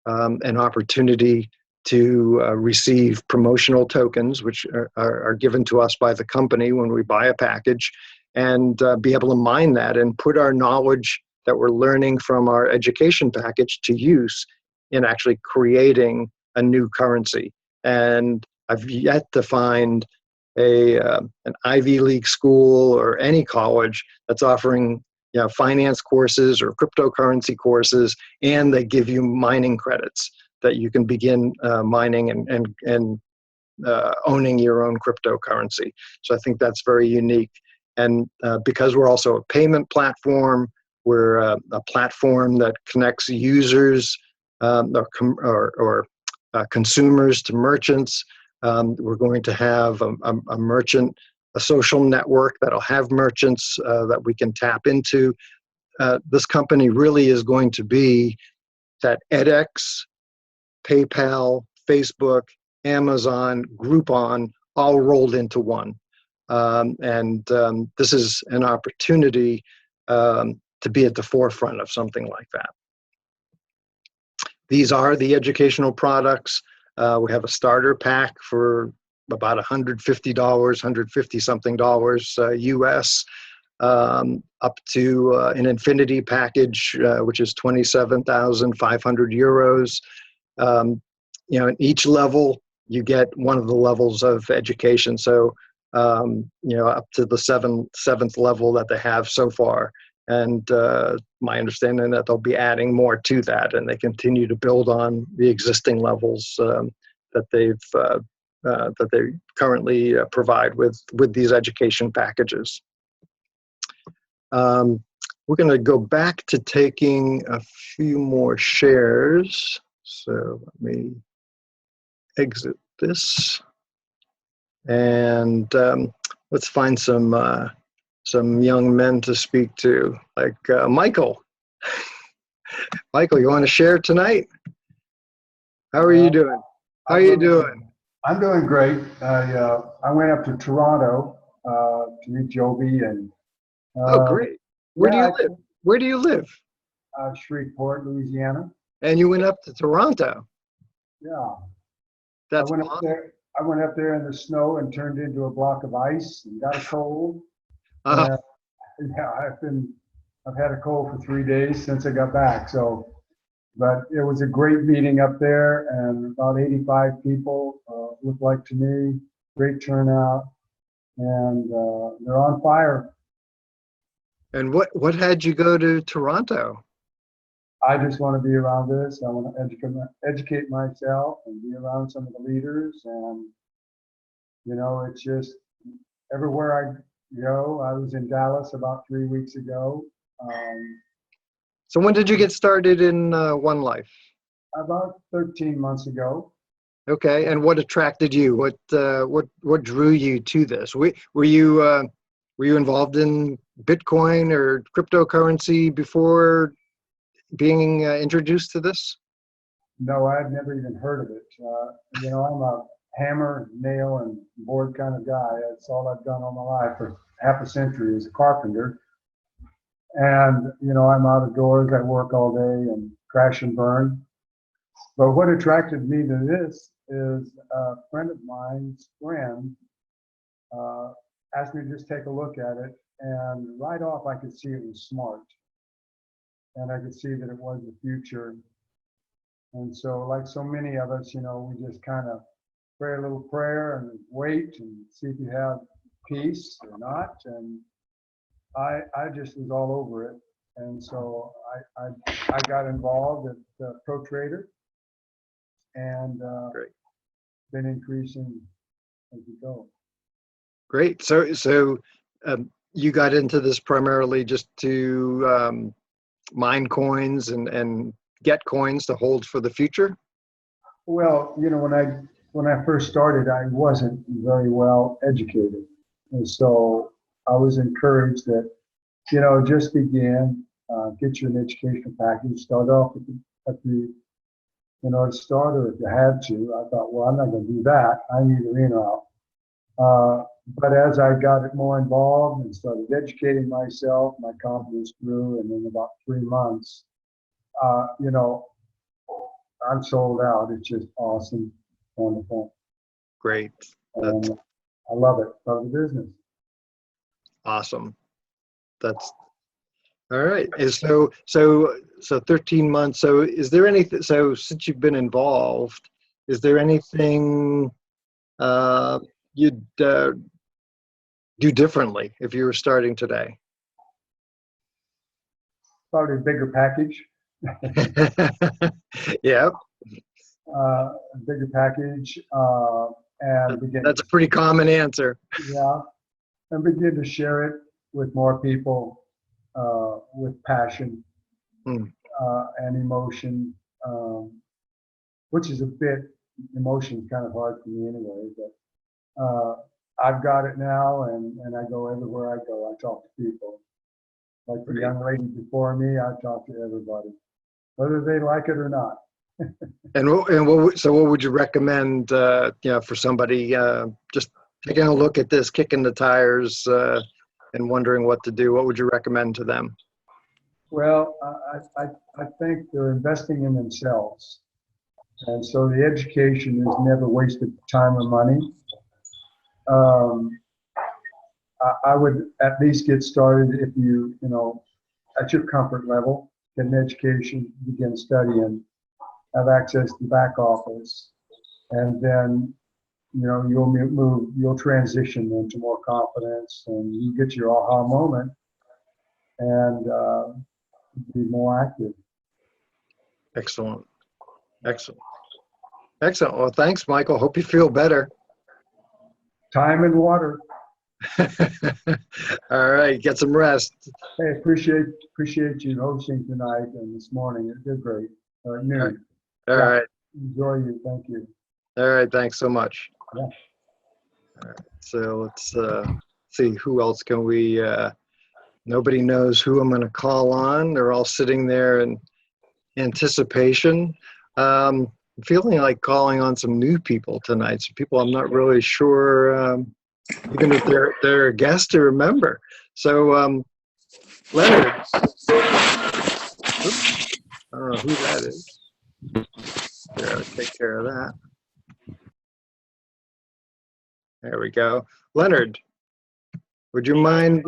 an opportunity to receive promotional tokens, which are given to us by the company when we buy a package, and be able to mine that and put our knowledge that we're learning from our education package to use in actually creating a new currency. And I've yet to find an Ivy League school or any college that's offering finance courses or cryptocurrency courses, and they give you mining credits that you can begin mining and owning your own cryptocurrency. So I think that's very unique. And because we're also a payment platform, we're a platform that connects users or consumers to merchants. We're going to have a social network that'll have merchants that we can tap into. This company really is going to be that edX, PayPal, Facebook, Amazon, Groupon, all rolled into one. This is an opportunity to be at the forefront of something like that. These are the educational products. We have a starter pack for about $150, $150-something US, up to an infinity package, which is 27,500 euros. In each level, you get one of the levels of education. So, up to the seventh level that they have so far. And my understanding that they'll be adding more to that, and they continue to build on the existing levels that they currently provide with these education packages. We're going to go back to taking a few more shares. So let me exit this, and let's find some young men to speak to, like Michael. Michael, you want to share tonight? How are you doing? How are you doing? I'm doing great. I went up to Toronto to meet Joby and. Oh, great. Where do you live? Where do you live? Shreveport, Louisiana. And you went up to Toronto. Yeah. That's I went awesome. up there. I went up there in the snow and turned into a block of ice and got a cold. Uh-huh. Yeah, I've had a cold for 3 days since I got back. So, but it was a great meeting up there, and about 85 people looked like to me. Great turnout, and they're on fire. And what had you go to Toronto? I just want to be around this. I want to educate myself and be around some of the leaders. And, it's just everywhere I go. I was in Dallas about 3 weeks ago. So when did you get started in One Life? About 13 months ago. Okay, and what attracted you? What drew you to this? Were you involved in Bitcoin or cryptocurrency before being introduced to this? No, I had never even heard of it. I'm a hammer, nail, and board kind of guy. That's all I've done all my life for half a century as a carpenter. And, I'm out of doors. I work all day and crash and burn. But what attracted me to this is a friend of mine's friend asked me to just take a look at it, and right off I could see it was smart, and I could see that it was the future. And so, like so many of us, we just kind of pray a little prayer and wait and see if you have peace or not. And I just was all over it. And so I got involved at ProTrader, and Great. been increasing as we go. Great. So you got into this primarily just to mine coins and get coins to hold for the future? Well, when I first started, I wasn't very well educated, and so I was encouraged that just begin, get you an educational package, start off at the starter if you had to. I thought, well, I'm not going to do that. I need a route. But as I got it more involved and started educating myself, my confidence grew, and in about 3 months, I'm sold out. It's just awesome, wonderful, Great. and I love it. Love the business. Awesome. That's all right. So 13 months. So is there anything, so since you've been involved, is there anything you'd do differently if you were starting today? Probably a bigger package. Yeah, A bigger package, and begin. that's a pretty common answer. Yeah, and begin to share it with more people, with passion Hmm. and emotion, which is a bit, emotion kind of hard for me anyway, but I've got it now, and I go everywhere I go. I talk to people. Like the Great. young lady before me, I talk to everybody, whether they like it or not. So what would you recommend, for somebody just taking a look at this, kicking the tires, and wondering what to do? What would you recommend to them? Well, I think they're investing in themselves. And so the education is never wasted time or money. I would at least get started if at your comfort level, get an education, begin studying, have access to back office, and then, you'll transition into more confidence, and you get your aha moment and be more active. Excellent. Well, thanks, Michael. Hope you feel better. Time and water. All right, get some rest. Hey, appreciate you hosting tonight and this morning. It did great. Noon. All Yeah. right. Enjoy you. Thank you. All right, thanks so much. Yeah. All right, so let's see, who else can we, nobody knows who I'm going to call on. They're all sitting there in anticipation. I'm feeling like calling on some new people tonight, some people I'm not really sure, even if they're a guest to remember. So Leonard, oops, I don't know who that is. Gotta take care of that. There we go. Leonard, would you mind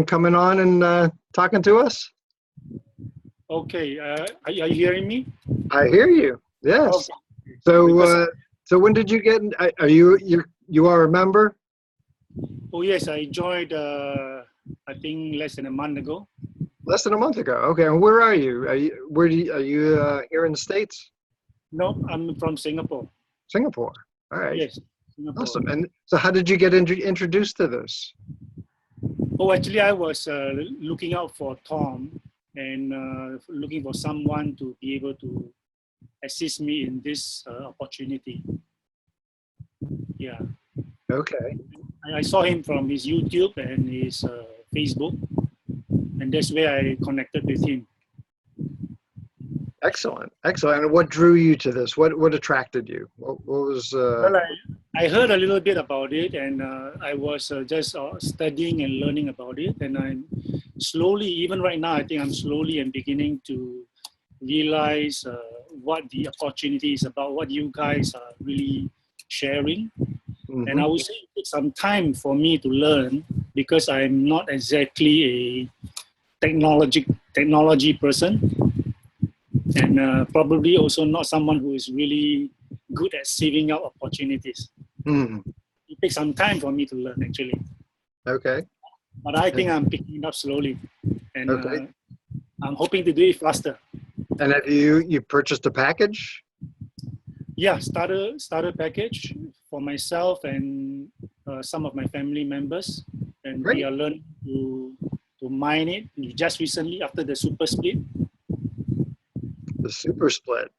coming on and talking to us? Okay, are you hearing me? I hear you. Yes. Okay. So when did you get? Are you are a member? Oh yes, I joined. I think less than a month ago. Less than a month ago. Okay. And where are you? Are you here in the States? No, I'm from Singapore. Singapore. All right. Yes, Singapore. Awesome. And so how did you get introduced to this? Oh, actually, I was looking out for Tom and looking for someone to be able to assist me in this opportunity. Yeah. Okay. I saw him from his YouTube and his Facebook, and that's where I connected with him. Excellent. And what drew you to this? What attracted you? What was? Well, I heard a little bit about it, and I was just studying and learning about it, and I'm slowly, even right now, I think I'm slowly and beginning to realize what the opportunity is about, what you guys are really sharing. And I would say it takes some time for me to learn because I'm not exactly a technology person, and probably also not someone who is really good at saving out opportunities. It takes some time for me to learn, actually. Okay. But I think I'm picking it up slowly, and Okay. I'm hoping to do it faster. And have you purchased a package? Yeah, starter package for myself and some of my family members, and Great. we are learning to mine it just recently after the super split. The super split.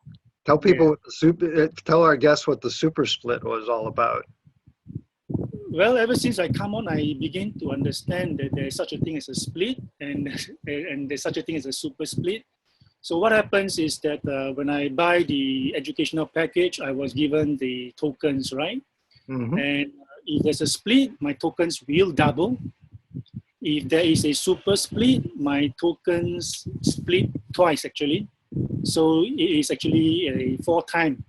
Tell people what the tell our guests what the super split was all about. Well, ever since I come on, I begin to understand that there's such a thing as a split, and there's such a thing as a super split. So what happens is that when I buy the educational package, I was given the tokens, right? And if there's a split, my tokens will double. If there is a super split, my tokens split twice, actually. So it is actually a 4-time.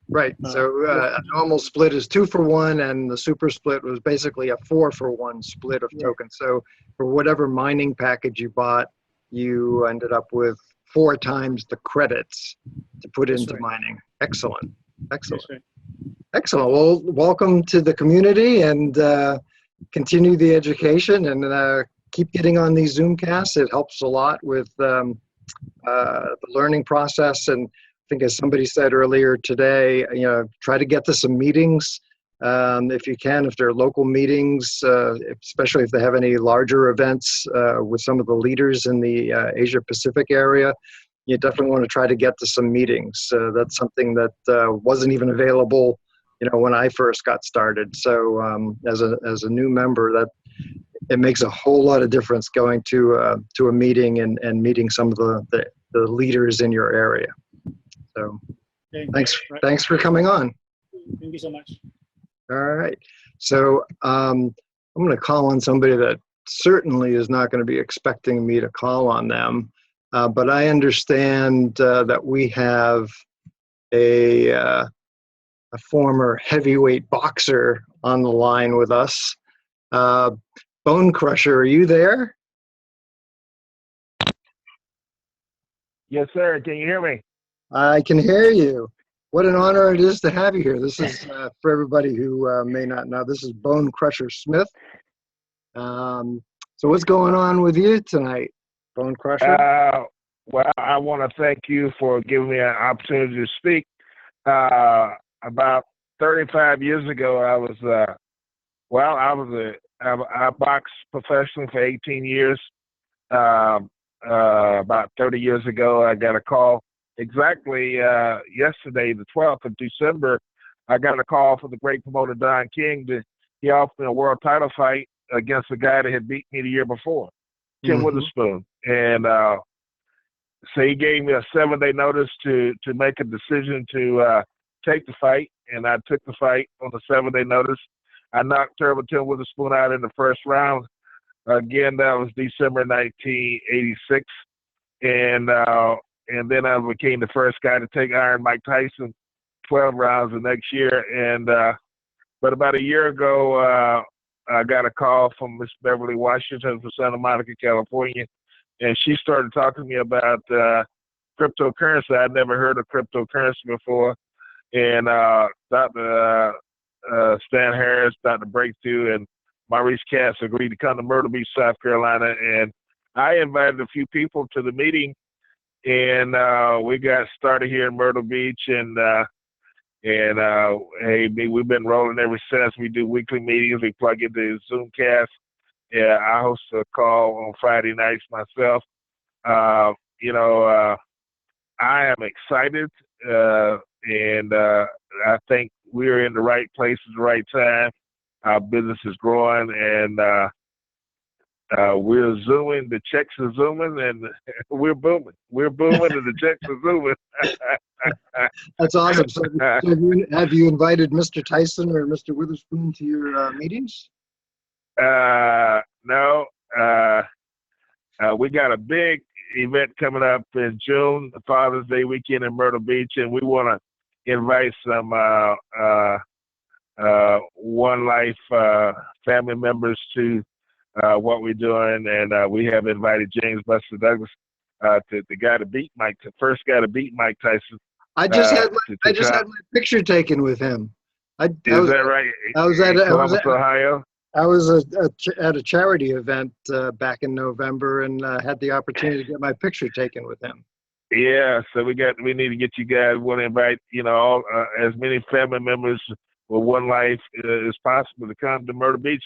Right. So a normal split is 2 for 1, and the super split was basically a 4 for 1 split of tokens. So for whatever mining package you bought, you ended up with 4 times the credits to put into mining. Excellent. Excellent. Right. Excellent. Well, welcome to the community, and continue the education, and keep getting on these Zoomcasts. It helps a lot with the learning process. And I think, as somebody said earlier today, try to get to some meetings if you can, if there are local meetings, especially if they have any larger events with some of the leaders in the Asia Pacific area. You definitely want to try to get to some meetings. That's something that wasn't even available, when I first got started. So as a new member, that it makes a whole lot of difference going to a meeting and meeting some of the leaders in your area. So thanks for coming on. Thank you so much. All right. So I'm going to call on somebody that certainly is not going to be expecting me to call on them. But I understand that we have a former heavyweight boxer on the line with us. Bone Crusher, are you there? Yes, sir. Can you hear me? I can hear you. What an honor it is to have you here. This is, for everybody who may not know, this is Bone Crusher Smith. So what's going on with you tonight, Bone Crusher? Well, I want to thank you for giving me an opportunity to speak. About 35 years ago, I boxed professionally for 18 years. About 30 years ago, I got a call. Exactly yesterday, the 12th of December, I got a call from the great promoter Don King. He offered me a world title fight against a guy that had beat me the year before, Tim Witherspoon. And so he gave me a 7-day notice to make a decision to take the fight, and I took the fight on the 7-day notice. I knocked Terrible Tim Witherspoon out in the first round. Again, that was December 1986. And then I became the first guy to take Iron Mike Tyson 12 rounds the next year. And but about a year ago, I got a call from Miss Beverly Washington from Santa Monica, California, and she started talking to me about cryptocurrency. I'd never heard of cryptocurrency before. And Dr. Stan Harris, Dr. Breakthrough, and Maurice Cass agreed to come to Myrtle Beach, South Carolina. And I invited a few people to the meeting, and we got started here in Myrtle Beach. And we've been rolling ever since. We do weekly meetings. We plug into Zoomcast. Yeah, I host a call on Friday nights myself. I am excited, and I think we're in the right place at the right time. Our business is growing, and we're zooming. The checks are zooming, and we're booming. We're booming, and the checks are zooming. That's awesome. So have you invited Mr. Tyson or Mr. Witherspoon to your meetings? No. We got a big event coming up in June, the Father's Day weekend in Myrtle Beach, and we want to invite some One Life family members to what we're doing, and we have invited James Buster Douglas, the guy to beat Mike, the first guy to beat Mike Tyson. I just had try. my picture taken with him. Is that right? I was at Columbus, Ohio. I was at a charity event back in November, and had the opportunity to get my picture taken with him. Yeah, so we need to get you guys. Want to invite all as many family members with One Life as possible to come to Myrtle Beach,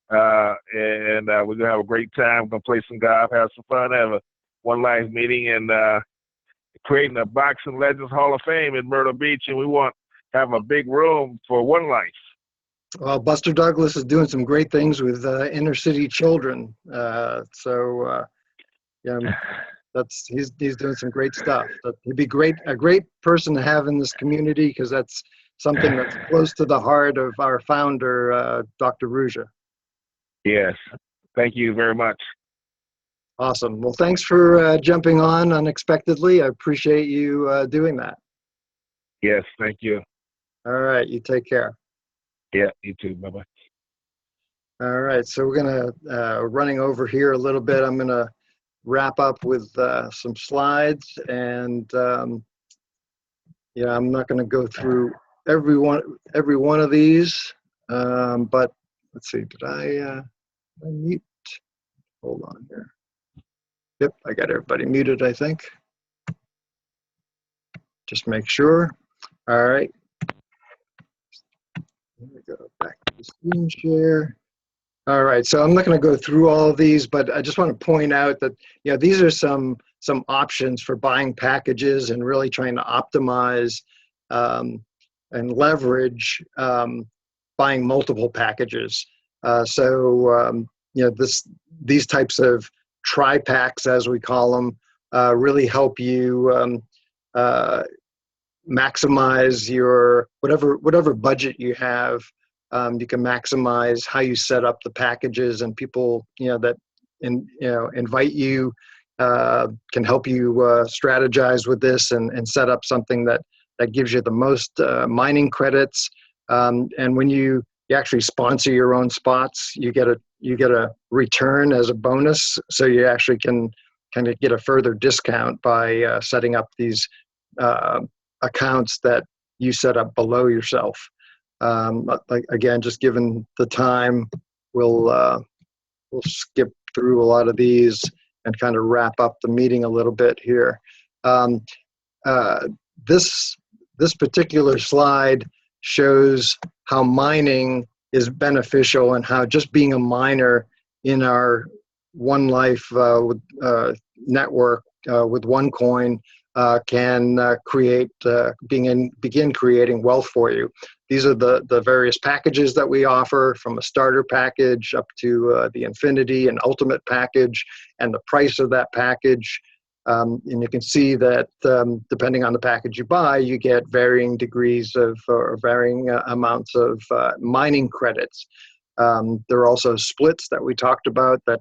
and we're gonna have a great time. We're gonna play some golf, have some fun, have a One Life meeting, and creating a Boxing Legends Hall of Fame in Myrtle Beach, and we want to have a big room for One Life. Well, Buster Douglas is doing some great things with inner city children. He's doing some great stuff. He'd be a great person to have in this community, because that's something that's close to the heart of our founder, Dr. Ruja. Yes, thank you very much. Awesome. Well, thanks for jumping on unexpectedly. I appreciate you doing that. Yes, thank you. All right, you take care. Yeah, you too. Bye-bye. All right, so we're gonna running over here a little bit. I'm gonna wrap up with some slides, and I'm not gonna go through every one of these, but let's see, did I mute? Hold on here. Yep, I got everybody muted, I think. Just make sure. All right. Let me go back to the screen share. All right, so I'm not going to go through all of these, but I just want to point out that these are some options for buying packages and really trying to optimize and leverage buying multiple packages. These types of tri-packs, as we call them, really help you maximize your whatever budget you have. You can maximize how you set up the packages, and people that invite you can help you strategize with this and set up something that gives you the most mining credits. And when you actually sponsor your own spots, you get a return as a bonus, so you actually can kind of get a further discount by setting up these accounts that you set up below yourself. Again, just given the time, we'll skip through a lot of these and kind of wrap up the meeting a little bit here. This particular slide shows how mining is beneficial, and how just being a miner in our One Life network with OneCoin can begin creating wealth for you. These are the various packages that we offer, from a starter package up to the Infinity and Ultimate package, and the price of that package. And you can see that depending on the package you buy, you get varying degrees of or varying amounts of mining credits. There are also splits that we talked about that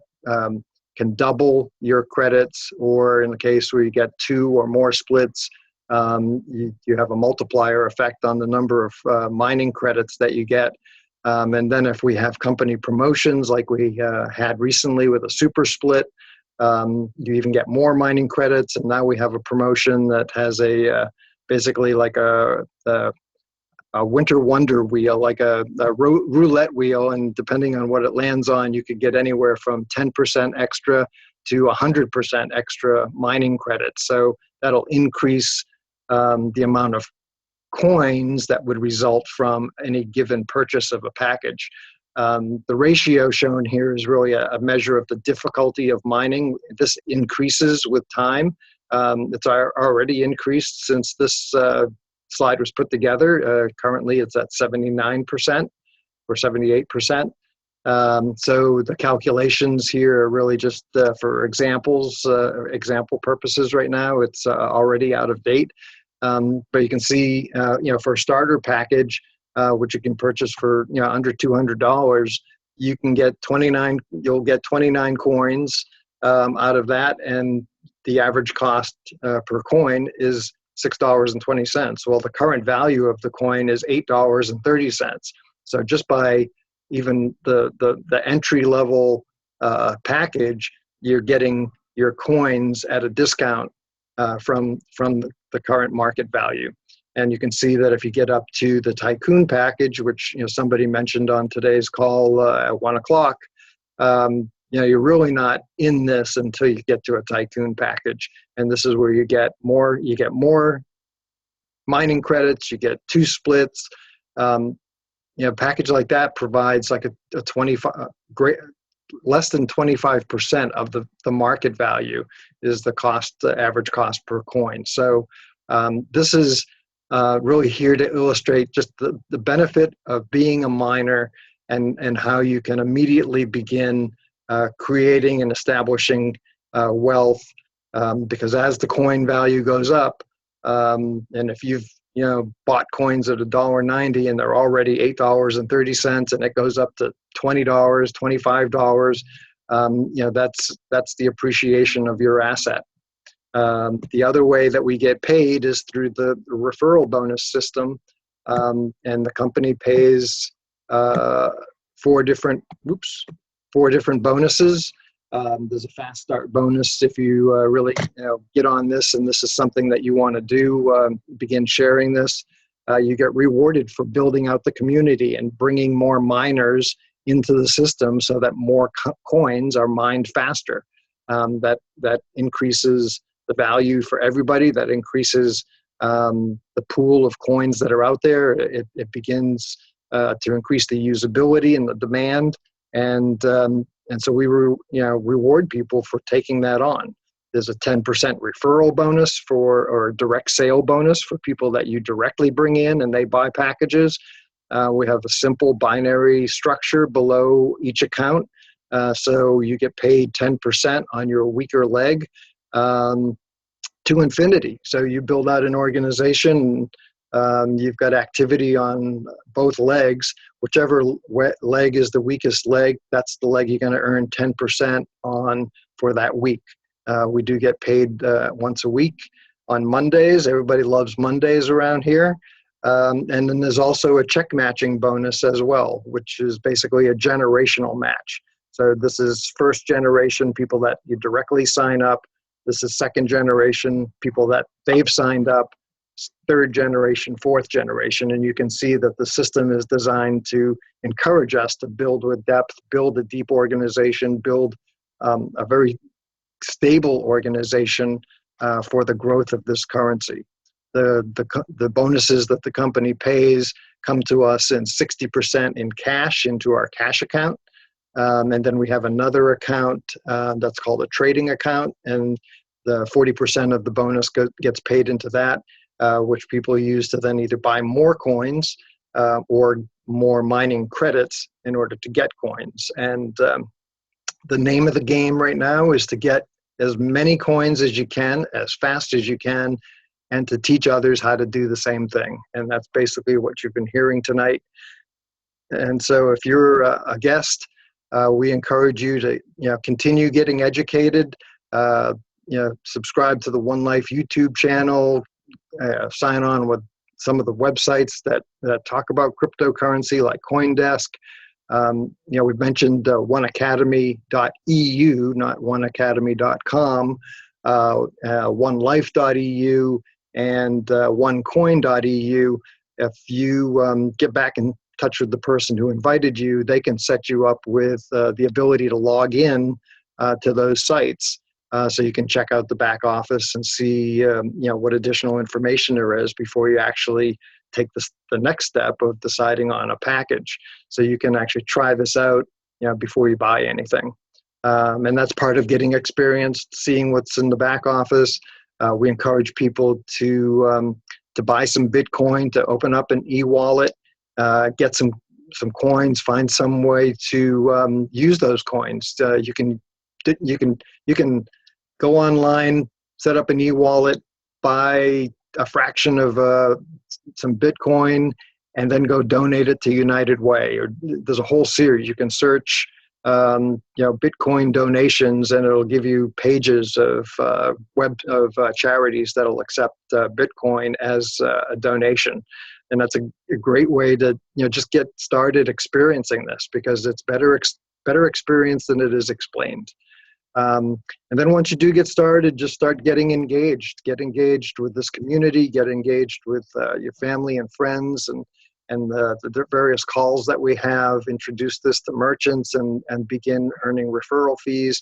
can double your credits, or in the case where you get 2 or more splits, you have a multiplier effect on the number of mining credits that you get. And then if we have company promotions like we had recently with a super split, you even get more mining credits. And now we have a promotion that has basically like a winter wonder wheel, like a roulette wheel, and depending on what it lands on, you could get anywhere from 10% extra to 100% extra mining credits. So that'll increase the amount of coins that would result from any given purchase of a package. The ratio shown here is really a measure of the difficulty of mining. This increases with time. It's already increased since this slide was put together. Currently it's at 79% or 78%. So the calculations here are really just for example purposes right now. It's already out of date. But you can see, for a starter package, which you can purchase for under $200, you can get 29. You'll get 29 coins out of that, and the average cost per coin is $6.20. Well, the current value of the coin is $8.30. So just by even the entry level package, you're getting your coins at a discount from the current market value. And you can see that if you get up to the Tycoon package, which somebody mentioned on today's call at 1 o'clock, you're really not in this until you get to a Tycoon package. And this is where you get more mining credits, you get 2 splits. A package like that provides like a 25 less than 25% of the market value is the average cost per coin. So this is really here to illustrate just the benefit of being a miner and how you can immediately begin creating and establishing wealth, because as the coin value goes up, and if you've bought coins at $1.90 and they're already $8.30 and it goes up to $20, $25, that's the appreciation of your asset. The other way that we get paid is through the referral bonus system, and the company pays 4 different bonuses. There's a fast start bonus if you really get on this, and this is something that you want to do, begin sharing this. You get rewarded for building out the community and bringing more miners into the system so that more coins are mined faster. That increases the value for everybody. That increases the pool of coins that are out there. It begins to increase the usability and the demand. And so we reward people for taking that on. There's a 10% referral bonus or direct sale bonus for people that you directly bring in and they buy packages. We have a simple binary structure below each account. So you get paid 10% on your weaker leg to infinity. So you build out an organization, you've got activity on both legs. Whichever leg is the weakest leg, that's the leg you're going to earn 10% on for that week. We do get paid once a week on Mondays. Everybody loves Mondays around here. And then there's also a check matching bonus as well, which is basically a generational match. So this is first generation people that you directly sign up. This is second generation people that they've signed up. Third generation, fourth generation, and you can see that the system is designed to encourage us to build with depth, build a deep organization, build a very stable organization for the growth of this currency. The bonuses that the company pays come to us in 60% in cash into our cash account, and then we have another account that's called a trading account, and the 40% of the bonus gets paid into that. Which people use to then either buy more coins or more mining credits in order to get coins. And the name of the game right now is to get as many coins as you can, as fast as you can, and to teach others how to do the same thing. And that's basically what you've been hearing tonight. And so if you're a guest, we encourage you to continue getting educated, subscribe to the One Life YouTube channel, sign on with some of the websites that talk about cryptocurrency like CoinDesk. We've mentioned oneacademy.eu, not oneacademy.com, onelife.eu, and onecoin.eu. If you get back in touch with the person who invited you, they can set you up with the ability to log in to those sites. So you can check out the back office and see, what additional information there is before you actually take the next step of deciding on a package. So you can actually try this out, before you buy anything. And that's part of getting experience, seeing what's in the back office. We encourage people to buy some Bitcoin, to open up an e-wallet, get some coins, find some way to use those coins. You can go online, set up an e-wallet, buy a fraction of some Bitcoin, and then go donate it to United Way. Or there's a whole series. You can search, Bitcoin donations, and it'll give you pages of charities that'll accept Bitcoin as a donation. and that's a great way to just get started experiencing this, because it's better experience than it is explained. And then once you do get started, just start getting engaged. Get engaged with this community. Get engaged with your family and friends, and the various calls that we have. Introduce this to merchants and begin earning referral fees.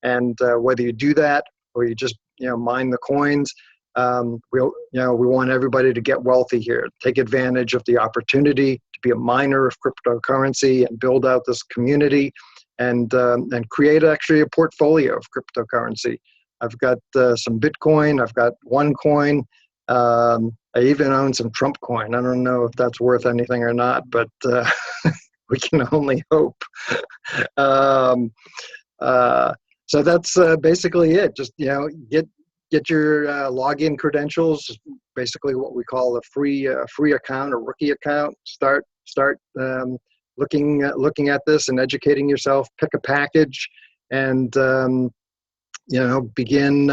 And whether you do that or you just mine the coins, we want everybody to get wealthy here. Take advantage of the opportunity to be a miner of cryptocurrency and build out this community, and create actually a portfolio of cryptocurrency. I've got some Bitcoin. I've got OneCoin. I even own some Trump coin. I don't know if that's worth anything or not, but we can only hope. So that's basically it. Just get your login credentials. Basically, what we call a free account, a rookie account. Start looking at this and educating yourself. Pick a package, and begin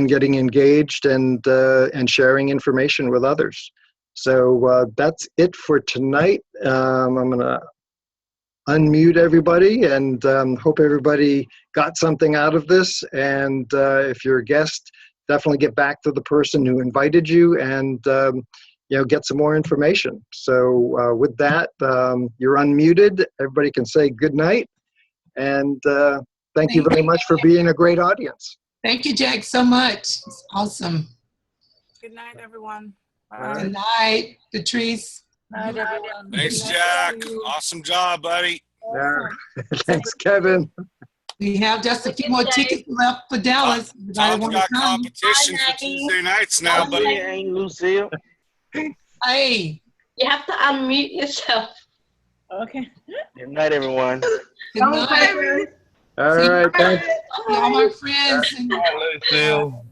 getting engaged and sharing information with others. So that's it for tonight. I'm gonna unmute everybody, and hope everybody got something out of this. And if you're a guest, definitely get back to the person who invited you, and get some more information. So with that, you're unmuted. Everybody can say good night, and thank you very much for being a great audience. Thank you, Jack, so much. It's awesome. Good night, everyone. Good night, Patrice. Night, everyone. Thanks, Jack. Awesome job, buddy. Yeah. Thanks, Kevin. We have just a few more tickets left for Dallas. Tom's got competition for Tuesday nights now, buddy. Ain't Lucille. Hey. You have to unmute yourself. Okay. Good night, everyone. Good night. All right, thanks. All my friends. Lucille.